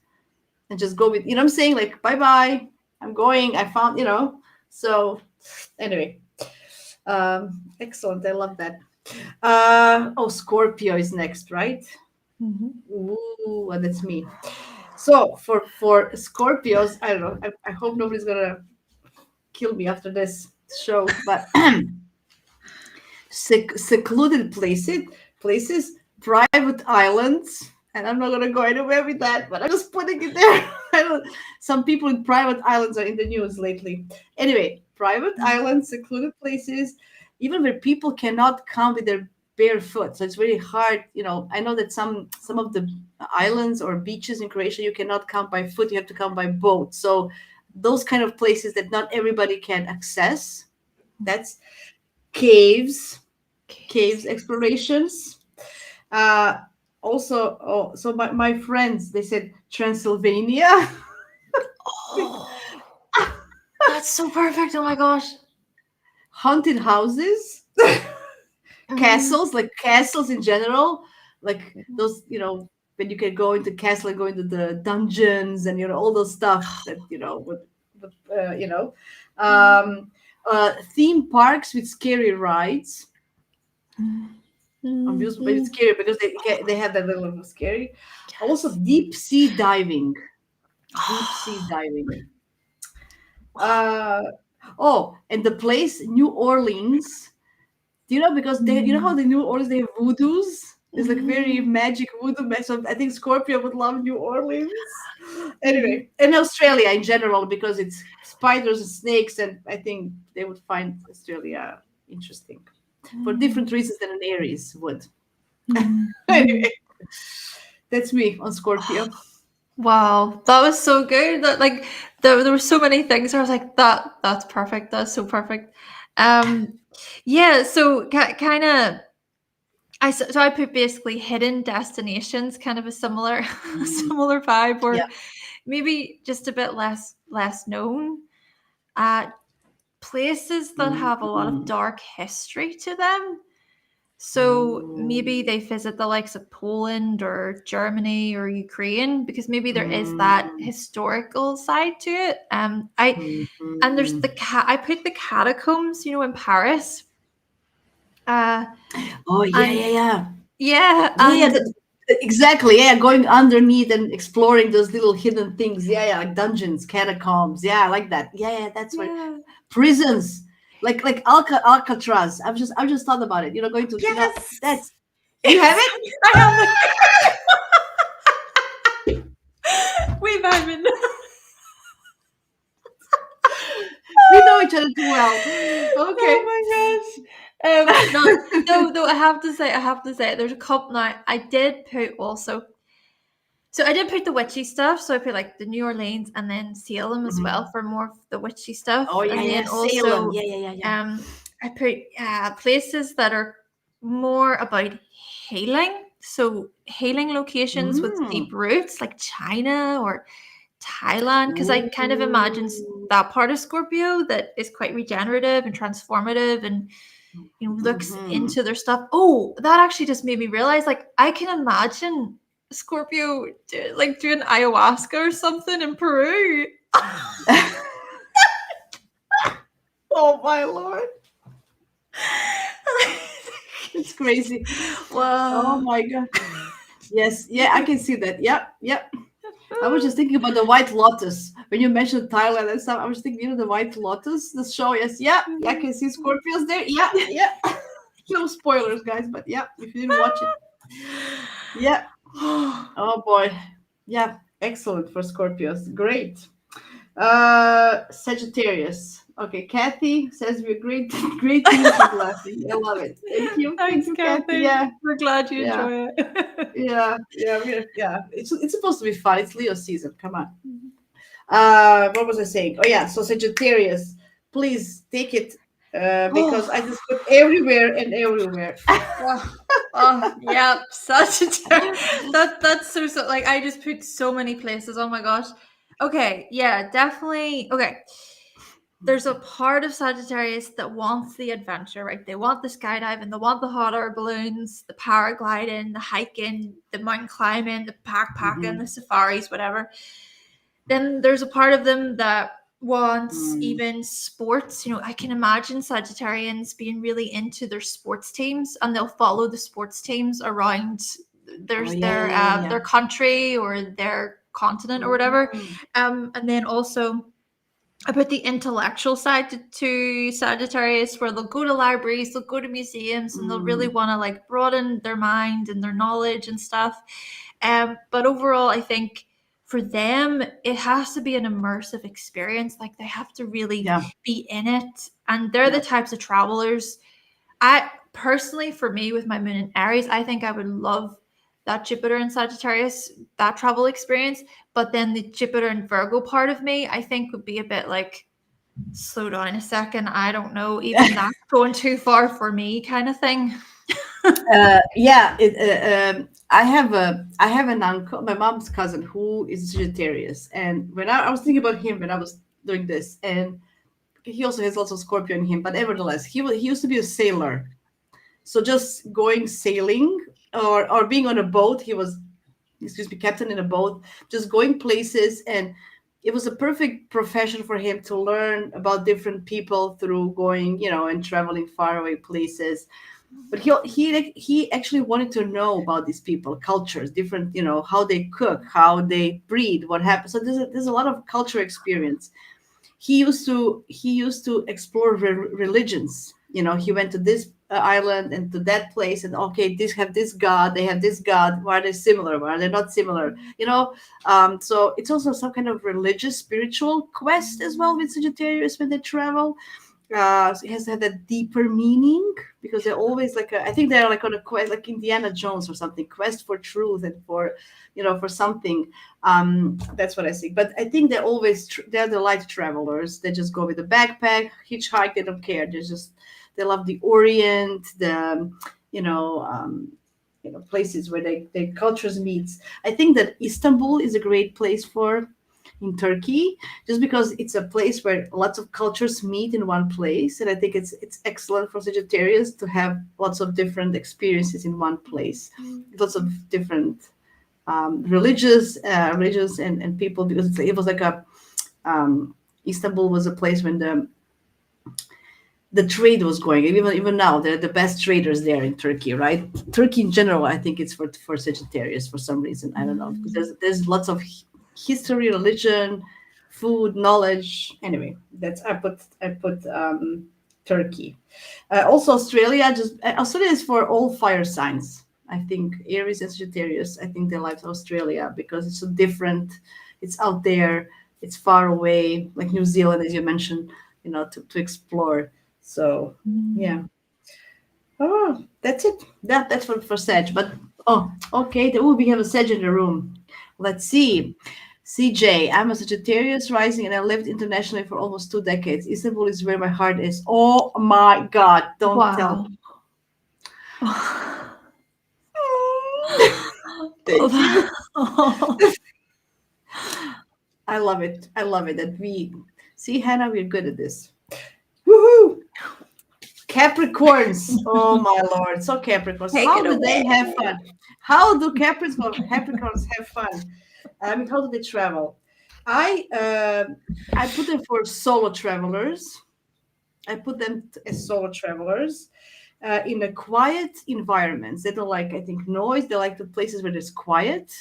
and just go with what I'm saying, like bye bye, I'm going, I found so anyway. Excellent, I love that. Scorpio is next, right? Mhm. Ooh, and that's me. So for Scorpios, I don't know, I hope nobody's gonna kill me after this show, but secluded places, private islands, and I'm not gonna go anywhere with that, but I'm just putting it there. I don't. Some people in private islands are in the news lately. Anyway, private islands, secluded places, even where people cannot come with their bare foot. So it's very hard. I know that some of the islands or beaches in Croatia you cannot come by foot. You have to come by boat. So those kind of places that not everybody can access. That's caves explorations. Uh, Also, so my friends, they said Transylvania. Oh, that's so perfect. Oh my gosh. Haunted houses, Mm. castles, like castles in general, like those, when you can go into castle and go into the dungeons and all those stuff that with um, theme parks with scary rides. Amusement, but it's Mhm. scary because they have that little scary. Also, Yes. deep sea diving. Deep sea diving. Uh and the place New Orleans. Do you know because how Mm. the New Orleans they have voodoos? There's like very Mhm. magic voodoo. So I think Scorpio would love New Orleans. Mhm. Anyway, and Australia in general because it's spiders and snakes, and I think they would find Australia interesting for different reasons than an Aries would. Mhm. Anyway, that's me on Scorpio. Wow, that was so good. That like there were so many things. I was like, that's perfect. That's so perfect. Um, yeah. So kind of. So I put basically hidden destinations, kind of a similar Mm, similar vibe, yeah. or maybe just a bit less known. Uh, Places that have a lot of Mm, dark history to them. So maybe mm, they visit the likes of Poland or Germany or Ukraine because maybe there is that mm, historical side to it. I mm, and there's mm. I put the catacombs, in Paris. Uh, Oh yeah, and yeah, yeah, yeah, yeah, yeah. and Exactly. Yeah, going underneath and exploring those little hidden things. Yeah, yeah, like dungeons, catacombs. Yeah, I like that. Yeah, yeah, that's right. yeah, Prisons, like Alcatraz. I've just thought about it. Going to yes, that's you have it. I have it. We've been. We know each other too well. Okay. Oh my gosh. No, no, I have to say, there's a couple now. I did put also. So I did put the witchy stuff. So I put like the New Orleans and then Salem as Mhm. well for more of the witchy stuff. Oh yeah, And yeah, then Salem. also, Yeah, yeah, yeah, yeah. I put places that are more about healing. So healing locations with deep Mm. roots, like China or Thailand, because I kind of imagine Ooh. that part of Scorpio that is quite regenerative and transformative and looks Mhm. into their stuff. Oh, that actually just made me realize like I can imagine Scorpio like doing ayahuasca or something in Peru. Oh my lord. It's crazy. Oh Wow. my God. Yes, yeah, I can see that. Yep, yep. I was just thinking about the White Lotus when you mentioned Thailand and stuff. I was thinking, the White Lotus, the show. Yes, yeah, I can see Scorpios there. Yeah, yeah. No spoilers, guys, but yeah, if you didn't watch it, yeah. Oh boy, yeah, excellent for Scorpios. Great. Sagittarius. Okay, Kathy says we're great, great team. She's laughing. I love it. Thank Thanks, you, Kathy. Kathy. Yeah, We're glad you yeah, enjoy it. yeah. It's supposed to be fun. It's Leo season. Come on. What was I saying? Oh yeah, so Sagittarius, please take it, because I Oh, just put everywhere and everywhere. oh, oh, yeah, Sagittarius. That's so like I just put so many places. Oh my gosh. Okay, yeah, definitely. Okay, there's a part of Sagittarius that wants the adventure, right? They want the skydiving, they want the hot air balloons, the paragliding, the hiking, the mountain climbing, the backpacking, Mhm. the safaris, whatever. Then there's a part of them that wants Mm. even sports. You know, I can imagine Sagittarians being really into their sports teams, and they'll follow the sports teams around their Oh yeah, their yeah, yeah, uh, yeah. their country or their continent or whatever. Mhm. And then also about the intellectual side to Sagittarius, where they'll go to libraries, they'll go to museums, and they'll really Mm. want to like broaden their mind and their knowledge and stuff. But overall, I think for them, it has to be an immersive experience. Like they have to really Yeah, be in it, and they're the yeah. types of travelers. I personally, for me, with my moon in Aries, I think I would love that Jupiter in Sagittarius, that travel experience. But then the Jupiter and Virgo part of me, I think would be a bit like, slow down a second. I don't know. Even that's going too far for me, kind of thing. Yeah. I have an uncle, my mom's cousin, who is Sagittarius, and when I was thinking about him when I was doing this, and he also has lots of Scorpio in him, but nevertheless, he used to be a sailor. So just going sailing, or being on a boat, he was, excuse me, captain in a boat, just going places, and it was a perfect profession for him to learn about different people through going, and traveling far away places. But he actually wanted to know about these people, cultures, different, how they cook, how they breed, what happens. So there's a lot of culture experience. He used to explore religions. He went to this island and to that place, and okay, this have this god, they have this god. Why are they similar? Why are they not similar? So it's also some kind of religious, spiritual quest as well with Sagittarius when they travel. So it has to have that deeper meaning, because they're always like I think they're like on a quest, like Indiana Jones or something, quest for truth and for something. That's what I think. But I think they're the light travelers. They just go with a backpack, hitchhike. They don't care. They love the Orient, the you know um, places where they cultures meets. I think that Istanbul is a great place for in Turkey, just because it's a place where lots of cultures meet in one place, and I think it's excellent for Sagittarius to have lots of different experiences in one place, lots of different religions and people, because it was like Istanbul was a place when the trade was going. Even now, they're the best traders there in Turkey, right? Turkey in general, I think it's for Sagittarius for some reason. I don't know, because there's lots of history, religion, food, knowledge. Anyway, that's I put Turkey. Also, Australia is for all fire signs. I think Aries and Sagittarius. I think they like Australia because it's so different. It's out there. It's far away, like New Zealand, as you mentioned. To explore. So yeah. Oh, that's it. That's for Sag. But okay. We have a Sag in the room. Let's see. CJ, I'm a Sagittarius rising and I lived internationally for almost 2 decades. Istanbul is where my heart is. Oh my God. Don't tell Wow. me. Thank you. I love it. I love it that we see, Hannah, we're good at this. Woohoo! Capricorns. Oh my lord. So Capricorns. Take How it do they away. have fun? How do Capricorns have fun? I mean, how do they travel? I put them for solo travelers. I put them as solo travelers in a quiet environments. They don't like, I think, noise. They like the places where there's quiet.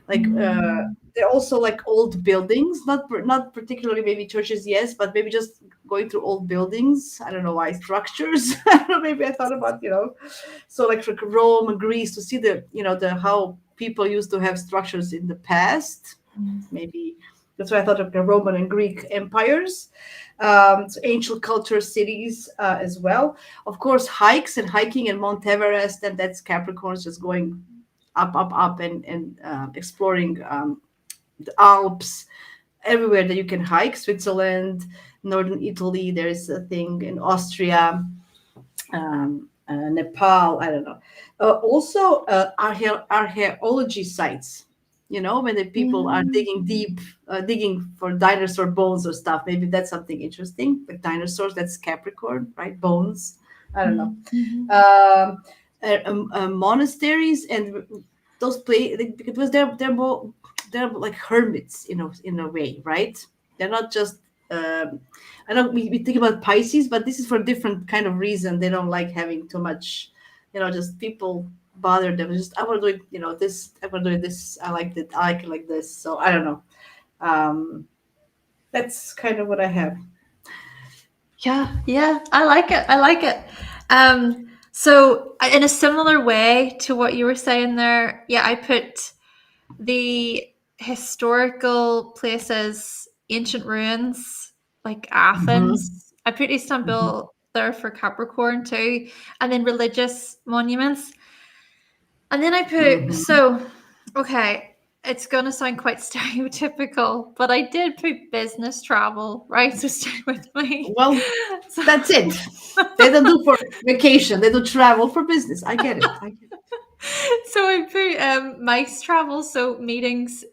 Like they're also like old buildings, not particularly maybe churches, yes, but maybe just going through old buildings. I don't know why structures. I don't know, maybe I thought about, so like Rome and Greece, to see the the how people used to have structures in the past. Maybe that's why I thought of the Roman and Greek empires, so ancient culture cities as well. Of course, hikes and hiking in Mount Everest, and that's Capricorns just going up, and exploring the Alps, everywhere that you can hike. Switzerland, northern Italy. There's a thing in Austria, Nepal. I don't know. Also, archaeology sites. When the people are digging deep, digging for dinosaur bones or stuff. Maybe that's something interesting. Like dinosaurs, that's Capricorn, right? Bones. I don't know. Monasteries and those because they're like hermits, in a way, right? They're not just I know we think about Pisces, but this is for a different kind of reason. They don't like having too much, just people bother them. Just I want to do it, this. I want to do this. I like that. I like it like this. So I don't know. That's kind of what I have. Yeah, I like it. I like it. So in a similar way to what you were saying there, yeah, I put the historical places, ancient ruins like Mm-hmm. Athens. I put Mm-hmm. Istanbul there for Capricorn too, and then religious monuments. And then I put, Mm-hmm. so, okay, it's going to sound quite stereotypical, but I did put business travel, right? So stay with me. Well, So, that's it. They don't do for vacation. They do travel for business. I get it. so I put MICE travel, so meetings,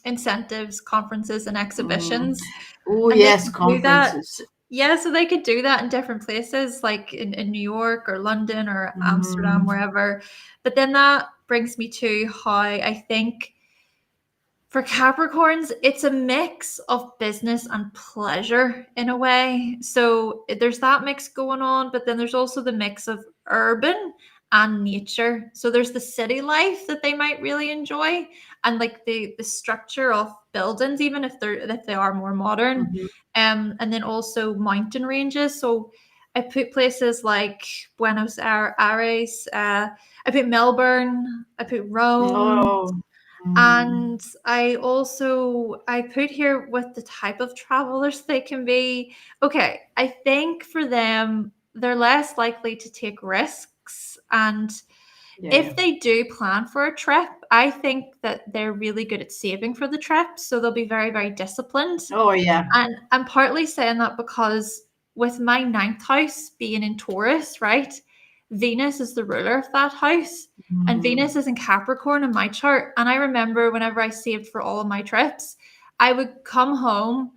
incentives, conferences, and exhibitions. Oh And they yes, could do that. conferences. Yeah, so they could do that in different places, like in New York or London or Amsterdam, Mm, wherever. But then that brings me to how I think for Capricorns, it's a mix of business and pleasure in a way. So there's that mix going on, but then there's also the mix of urban and nature. So there's the city life that they might really enjoy, and like the structure of buildings, even if they are more modern. mhm. And then also mountain ranges. So I put places like Buenos Aires, I put Melbourne, I put Rome, Oh, mm, and I put here what the type of travelers they can be. Okay, I think for them they're less likely to take risks, and yeah, yeah. if they do plan for a trip, I think that they're really good at saving for the trip, so they'll be very, very disciplined. Oh, yeah. And I'm partly saying that because with my ninth house being in Taurus, right? Venus is the ruler of that house. And Mm, Venus is in Capricorn in my chart. And I remember whenever I saved for all of my trips, I would come home,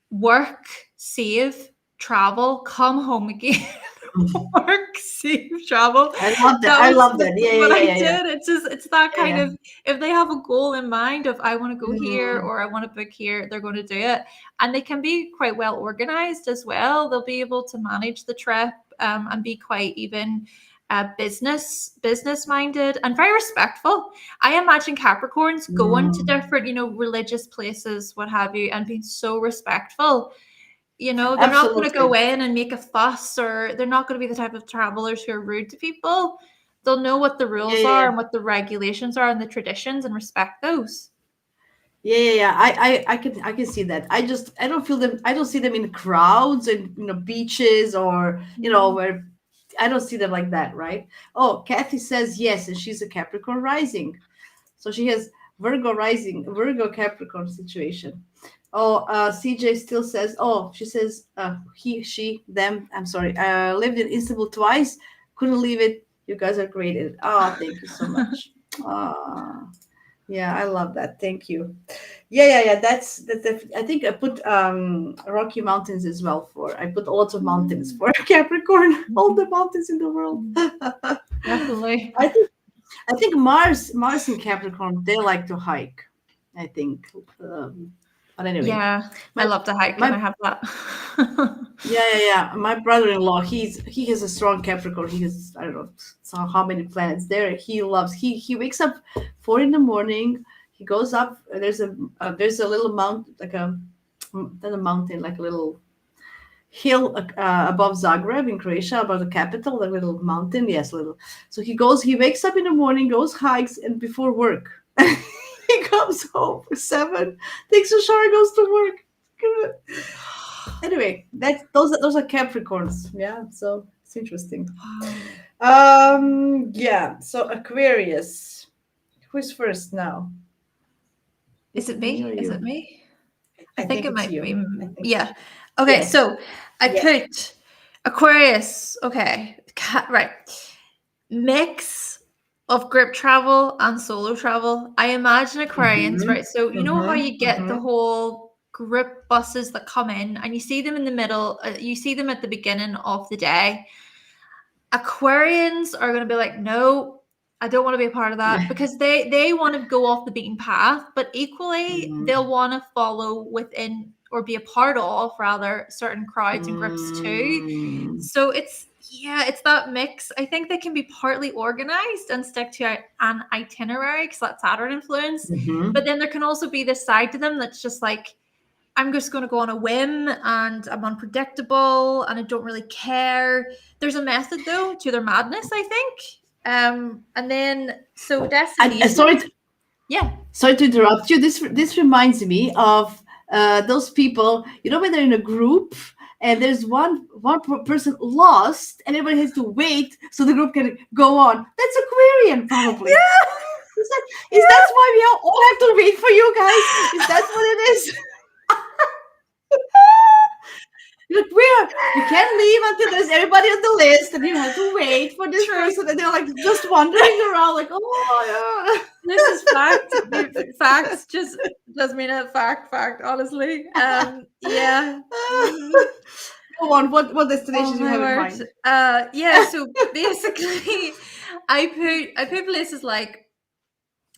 work, save, travel, come home again, mm. work, save, travel. I love that. That I was love that. Yeah, what yeah, I yeah, yeah, yeah. did. It's that Yeah, kind yeah. of, if they have a goal in mind of I want to go here Mm, or I want to book here, they're going to do it. And they can be quite well organized as well. They'll be able to manage the trip, and be quite even business minded and very respectful. I imagine Capricorns going to mm. different, religious places, what have you, and being so respectful. They're not going to Absolutely. go in and make a fuss, or they're not going to be the type of travelers who are rude to people. They'll know what the Yeah, rules yeah, are yeah. and what the regulations are and the traditions, and respect those. Yeah, yeah, yeah. I can see that. I don't feel them. I don't see them in crowds and beaches, or where I don't see them like that, right? Oh, Kathy says yes, and she's a Capricorn rising. So she has Virgo rising, Virgo Capricorn situation. Oh, CJ still says, oh, she says, he, she, them. I'm sorry. Lived in Istanbul twice. Couldn't leave it. You guys are great at it. Oh, thank you so much. Ah, yeah, I love that. Thank you. Yeah, yeah, yeah. I think I put Rocky Mountains as well for. I put lots of mountains for Capricorn. All the mountains in the world. Definitely. I think I think Mars and Capricorn, they like to hike. I think But anyway, Yeah, I my love to hike and my I have that. yeah. My brother-in-law, he has a strong Capricorn. He has, I don't know, so how many planets there. He loves. He wakes up 4 in the morning. He goes up. There's a little mount, like a not a mountain, like a little hill above Zagreb in Croatia, above the capital, the little mountain. Yes, little. So he wakes up in the morning, goes hikes, and before work, he comes home for 7, takes a shower, goes to work. Anyway, those are Capricorns. Yeah, so it's interesting. Wow. Yeah. So Aquarius, who's first now? Is Is it it me or me? Is it you? me? I I think think it it's might be. you. I think Yeah. Okay, yes. so I Yeah. put Aquarius. Okay. Right. Mix of group travel and solo travel. I imagine Aquarians, Mm-hmm. right? So you know how Mm-hmm. you get the Mm-hmm. whole group buses that come in and you see them in the middle, you see them at the beginning of the day. Aquarians are going to be like, no, I don't want to be a part of that because they want to go off the beaten path, but equally they'll want to follow within or be a part of rather certain crowds and groups too. Mm-hmm. So it's that mix. I think they can be partly organized and stick to an itinerary because that's Saturn influence, Mm-hmm. but then there can also be this side to them that's just like, I'm just going to go on a whim and I'm unpredictable and I don't really care. There's a method though to their madness, I think. And then so I destination, sorry. yeah, Sorry to interrupt you. This reminds me of those people. You know when they're in a group and there's one person lost and everybody has to wait so the group can go on. That's Aquarian, probably. Is that why we all have to wait for you guys? Is that what it is? Look, we can't leave until there's everybody on the list, and you have to wait for this true. person, and they're like just wandering around, like, oh This is fact. Facts just mean a fact. Honestly, yeah. yeah. Mhm. Go on. What Oh destinations you my have in word. mind? Yeah. So basically, I put places like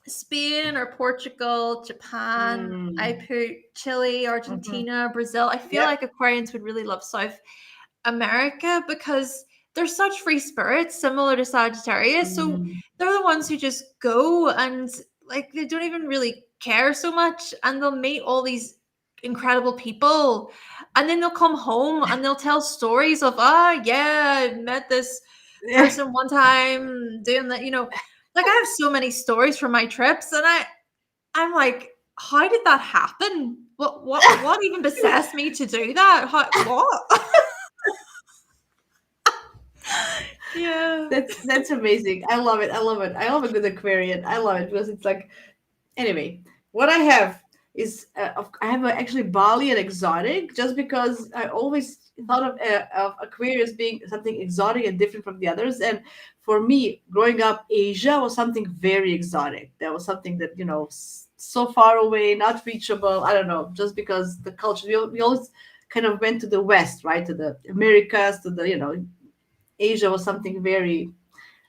Spain or Portugal, Japan. I Mm, put Chile, mhm. Argentina, Brazil. I feel Yep. like Aquarians would really love South America because they're such free spirits, similar to Sagittarius. So Mm, they're the ones who just go and like they don't even really care so much and they'll meet all these incredible people and then they'll come home and they'll tell stories of yeah, I met this yeah. person one time doing that, like I have so many stories from my trips and I'm like, how did that happen? What even possessed me to do that? What? Yeah. That's amazing. I love it. I love it. I love a good Aquarian. I love it because it's like anyway. What I have is I have actually Bali and exotic, just because I always thought of Aquarius being something exotic and different from the others. And for me, growing up, Asia was something very exotic. That was something that so far away, not reachable. I don't know, just because the culture. We always kind of went to the West, right, to the Americas, to the Asia was something very,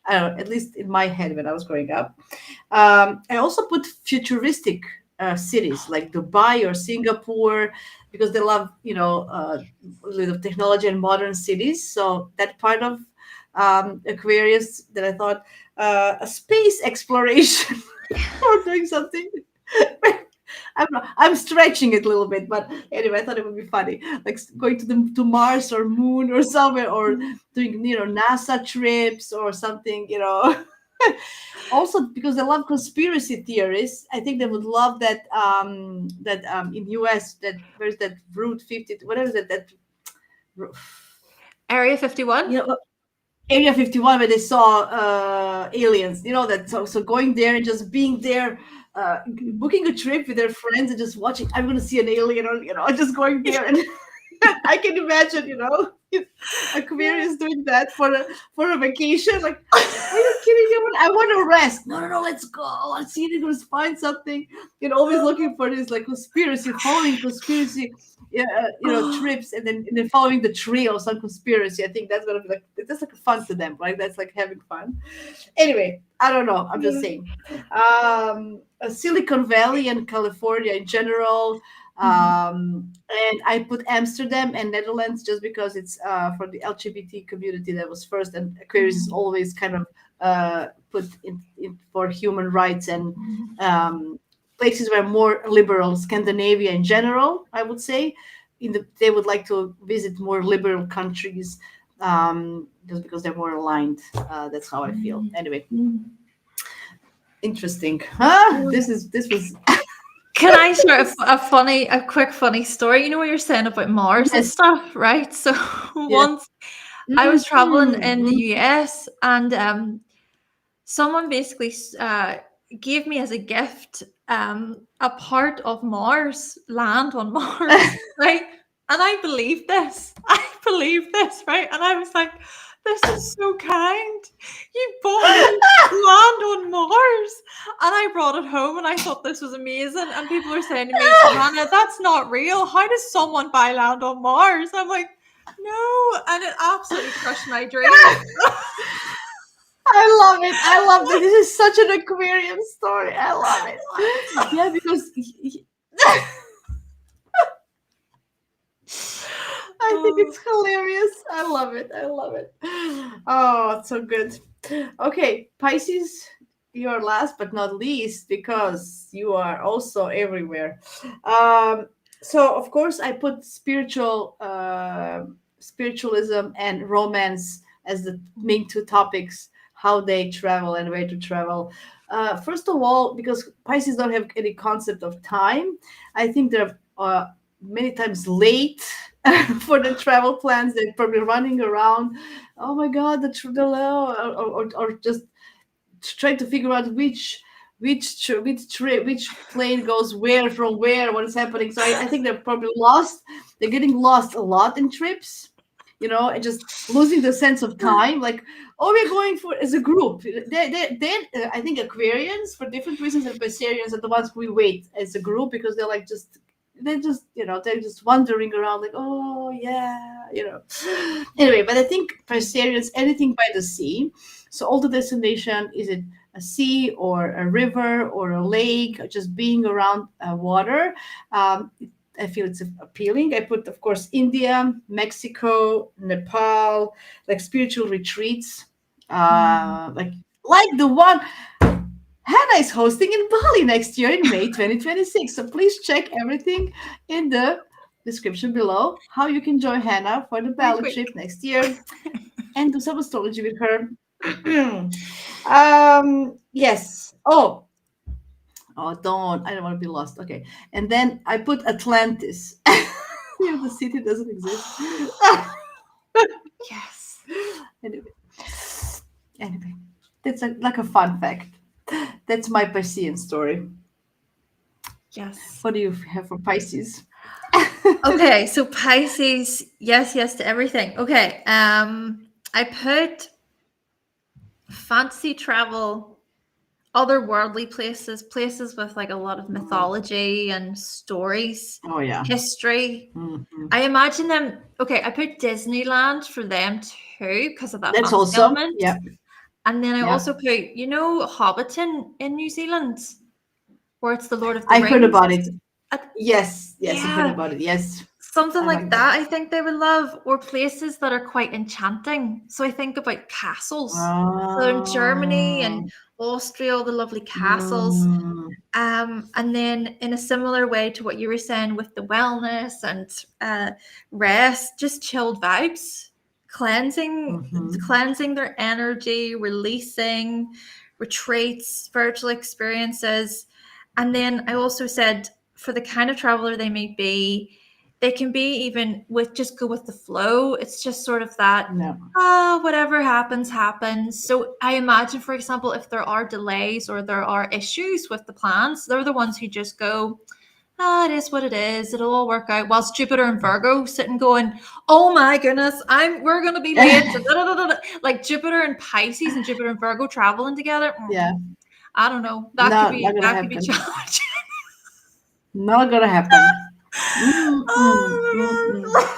I don't know, at least in my head when I was growing up. I also put futuristic cities like Dubai or Singapore because they love, a little technology and modern cities. So that part of Aquarius that I thought a space exploration or doing something. I'm stretching it a little bit, but anyway, I thought it would be funny, like going to Mars or Moon or somewhere, or doing NASA trips or something. Also, because I love conspiracy theories, I think they would love that in US, that where's that Route 50, whatever is that Area 51? you know Area 51, where they saw aliens, that. So going there and just being there, booking a trip with their friends and just watching, I'm going to see an alien, or just going there. And I can imagine, Yeah. Aquarius doing that for a vacation. Like, are you kidding me? I want to rest. No, no, no. Let's go. Let's see if we can find something. Always looking for this like conspiracy, following conspiracy, trips, and then following the trail of some conspiracy. I think that's gonna be like that's like fun to them, right? That's like having fun. Anyway, I don't know. I'm just Yeah. saying. Silicon Valley and California in general. Mhm. And I put Amsterdam and Netherlands just because it's for the LGBT community that was first, and Aquarius is Mhm. always kind of put in for human rights and Mhm. places where more liberal. Scandinavia in general, I would say, they would like to visit more liberal countries, just because they're more aligned. That's how I feel. Anyway, Mhm. interesting. Mhm. This was Can I share a quick funny story? You know what you're saying about Mars and yes, stuff, right? So yes. once I was traveling in the Mhm. US, and someone basically gave me as a gift a part of Mars, land on Mars, right? And I believed this. I believed this, right? And I was like, this is so kind. You bought me land on Mars. And I brought it home and I thought this was amazing. And people were saying to me, Hannah, that's not real. How does someone buy land on Mars? I'm like, no. And it absolutely crushed my dreams. I love it. I love that. This is such an Aquarian story. I love it. Yeah, because I think Oh, it's hilarious. I love it. I love it. Oh, it's so good. Okay, Pisces, you're last but not least because you are also everywhere. Um, so of course I put spiritualism and romance as the main two topics. How they travel and where to travel. First of all, because Pisces don't have any concept of time, I think they're many times late for the travel plans. They're probably running around. Oh my God, the or just trying to figure out which plane goes where from where, what is happening. So I think they're probably lost. They're getting lost a lot in trips, and just losing the sense of time. Like, oh, we're going for as a group. I think Aquarians, for different reasons, and Pisceans are the ones who we wait as a group because they're like they're just wandering around like, oh yeah. Anyway, but I think Pisceans, anything by the sea. So all the destination, is it a sea or a river or a lake, or just being around water. I feel it's appealing. I put, of course, India, Mexico, Nepal, like spiritual retreats, like the one Hannah is hosting in Bali next year in May 2026. So please check everything in the description below how you can join Hannah for the wink, Bali wink. trip next year and do some astrology with her. Yes. Oh, don't. I don't want to be lost. Okay. And then I put Atlantis. The city doesn't exist. Yes. anyway, anyway, that's like a fun fact. That's my Piscean story. Yes. What do you have for Pisces? Okay, so Pisces, yes, yes to everything. Okay, I put fantasy travel, otherworldly places, places with like a lot of Mm. mythology and stories, Oh yeah. history. Mhm. I imagine them. Okay, I put Disneyland for them too because of that That's fantasy also, element. yeah, And then I yeah. also put, Hobbiton in New Zealand, where it's the Lord of the I heard Rings. about it. Uh, Yes, yes, I heard yeah, about it. Yes, something I like like that. that, I think they would love, or places that are quite enchanting. So I think about castles. So in Germany and Oh, Austria, all the lovely castles. mm, And then in a similar way to what you were saying with the wellness and rest, just chilled vibes, mhm. cleansing their energy, releasing, retreats, spiritual experiences. And then I also said for the kind of traveler they may be, they can be even with just go with the flow. It's just sort of that, No. whatever happens, happens. So I imagine, for example, if there are delays or there are issues with the plans, they're the ones who just go, it is what it is. It'll all work out. Whilst Jupiter and Virgo sitting going, oh my goodness, we're gonna be late. Like Jupiter and Pisces and Jupiter and Virgo traveling together. Yeah. I don't know. No, not gonna That could be happen. challenging. Not gonna happen. Oh Mm. my God.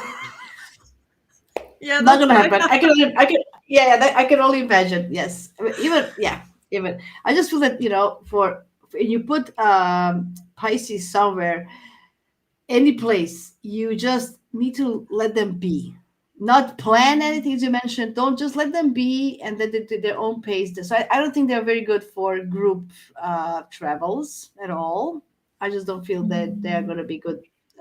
Yeah, Not that's gonna what I happen. have. Yeah, I can only imagine. Yes, I mean, even. I just feel that, for when you put Pisces somewhere, any place, you just need to let them be. Not plan anything, as you mentioned. Don't just let them be and let them do their own pace. So I don't think they're very good for group travels at all. I just don't feel that they're going to be good.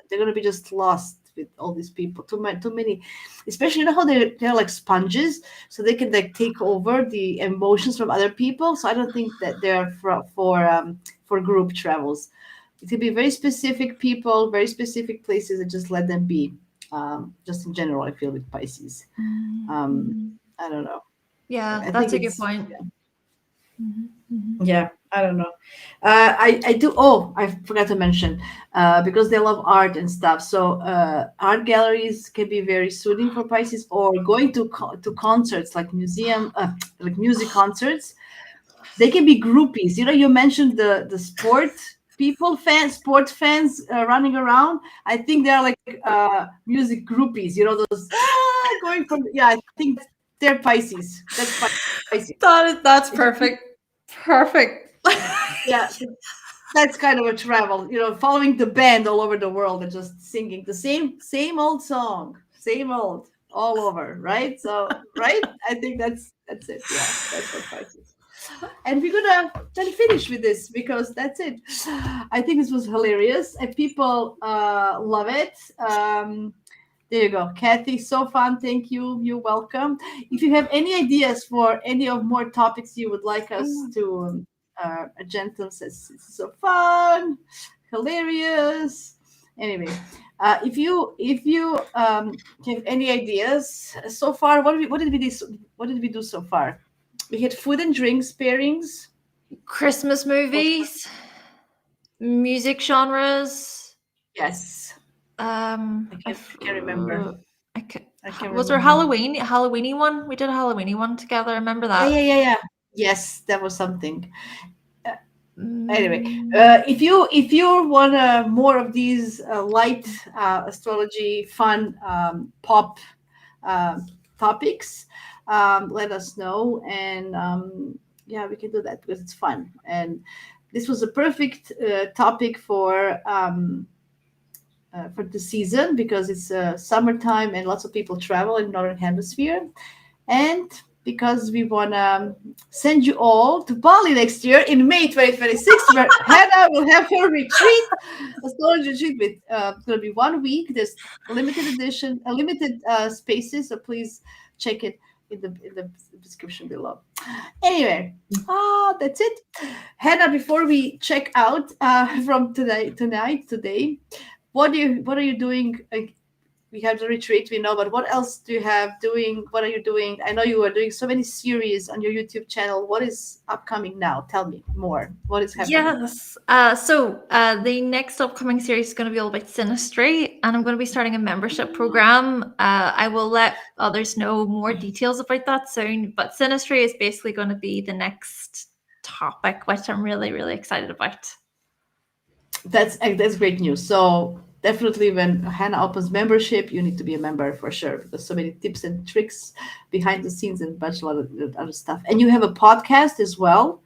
They're going to be just lost with all these people. Too many, especially you know how they're like sponges, so they can like take over the emotions from other people. So I don't think that they're for group travels. It could be very specific people, very specific places, and just let them be. Just in general, I feel with Pisces. I don't know. Yeah, I think that's a good it's point. yeah. I don't know. I do. Oh, I forgot to mention because they love art and stuff. So art galleries can be very soothing for Pisces, or going to to concerts like like music concerts. They can be groupies. You know, you mentioned the sport fans running around. I think they're like music groupies. You know, those going from yeah. I think they're Pisces. That's Pisces. That's If you perfect. Perfect. yeah, that's kind of a travel. You know, following the band all over the world and just singing the same old song, same old all over. Right. So right. I think that's it. Yeah, that's what Pisces. And we're gonna then finish with this because that's it. I think this was hilarious and people love it. There you go, Kathy. So fun. Thank you. You're welcome. If you have any ideas for any of more topics you would like us to, a gentle says it's so fun, hilarious. Anyway, if you have any ideas so far, what did we do so far? We had food and drinks pairings. Christmas What? movies, music genres. Yes, Um, I I, can't, I can't remember. I ca- I can't was there remember. Halloweeny one? We did a Halloweeny one together. I remember Yeah, that. yeah, yeah, yeah. Yes, that was something. Uh, Anyway, Mm, if you want more of these light astrology, fun pop topics, let us know, and yeah, we can do that because it's fun. And this was a perfect topic for the season because it's summertime and lots of people travel in northern hemisphere, and because we want to send you all to Bali next year in May 2026, where Hannah will have her retreat, astrology retreat. With it's going to be 1 week. There's limited edition, limited spaces, so please check it in the description below. Anyway, that's it. Hannah, before we check out from today, what are you doing? Like, we have the retreat, we know, but what else do you have doing? What are you doing? I know you are doing so many series on your YouTube channel. What is upcoming now? Tell me more. What is happening? yes. The next upcoming series is going to be all about synastry, and I'm going to be starting a membership program. I will let others know more details about that soon. But synastry is basically going to be the next topic, which I'm really, really excited about. That's great news. So definitely, when Hannah opens membership, you need to be a member for sure because so many tips and tricks behind the scenes and a lot of other stuff. And you have a podcast as well,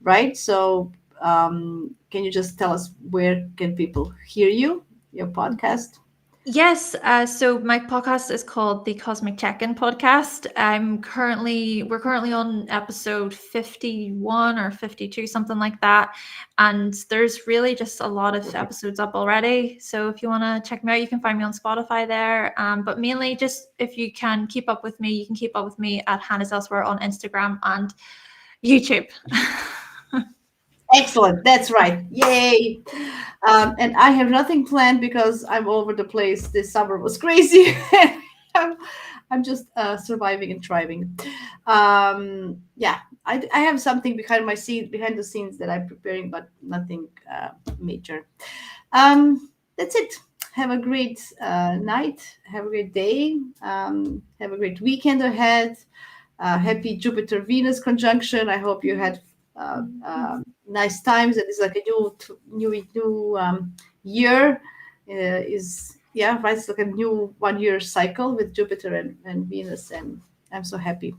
right? So can you just tell us where can people hear you? Your podcast. Yes, so my podcast is called the Cosmic Check-In Podcast. We're currently on episode 51 or 52, something like that. And there's really just a lot of episodes up already. So if you want to check me out, you can find me on Spotify there. But mainly just if you can keep up with me, you can keep up with me at Hannah's Elsewhere on Instagram and YouTube. Excellent. That's right. Yay. And I have nothing planned because I'm all over the place. This summer was crazy. I'm, I'm just surviving and thriving. Yeah, I have something behind the scenes that I'm preparing, but nothing major. That's it. Have a great night. Have a great day. Have a great weekend ahead. Happy Jupiter Venus conjunction. I hope you had nice times. And it's like a new year. Is yeah, right? It's like a new 1 year cycle with Jupiter and Venus and I'm so happy.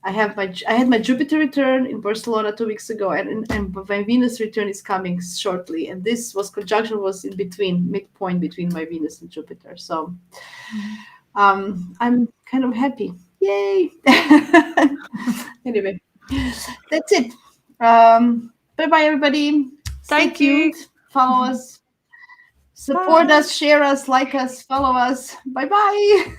I had my Jupiter return in Barcelona 2 weeks ago, and my Venus return is coming shortly. And this conjunction was in between, midpoint between my Venus and Jupiter. So I'm kind of happy. Yay! Anyway, that's it. Bye bye, everybody. Stay Thank you. tuned. Follow us. Support us, share us, like us, follow us. Bye bye.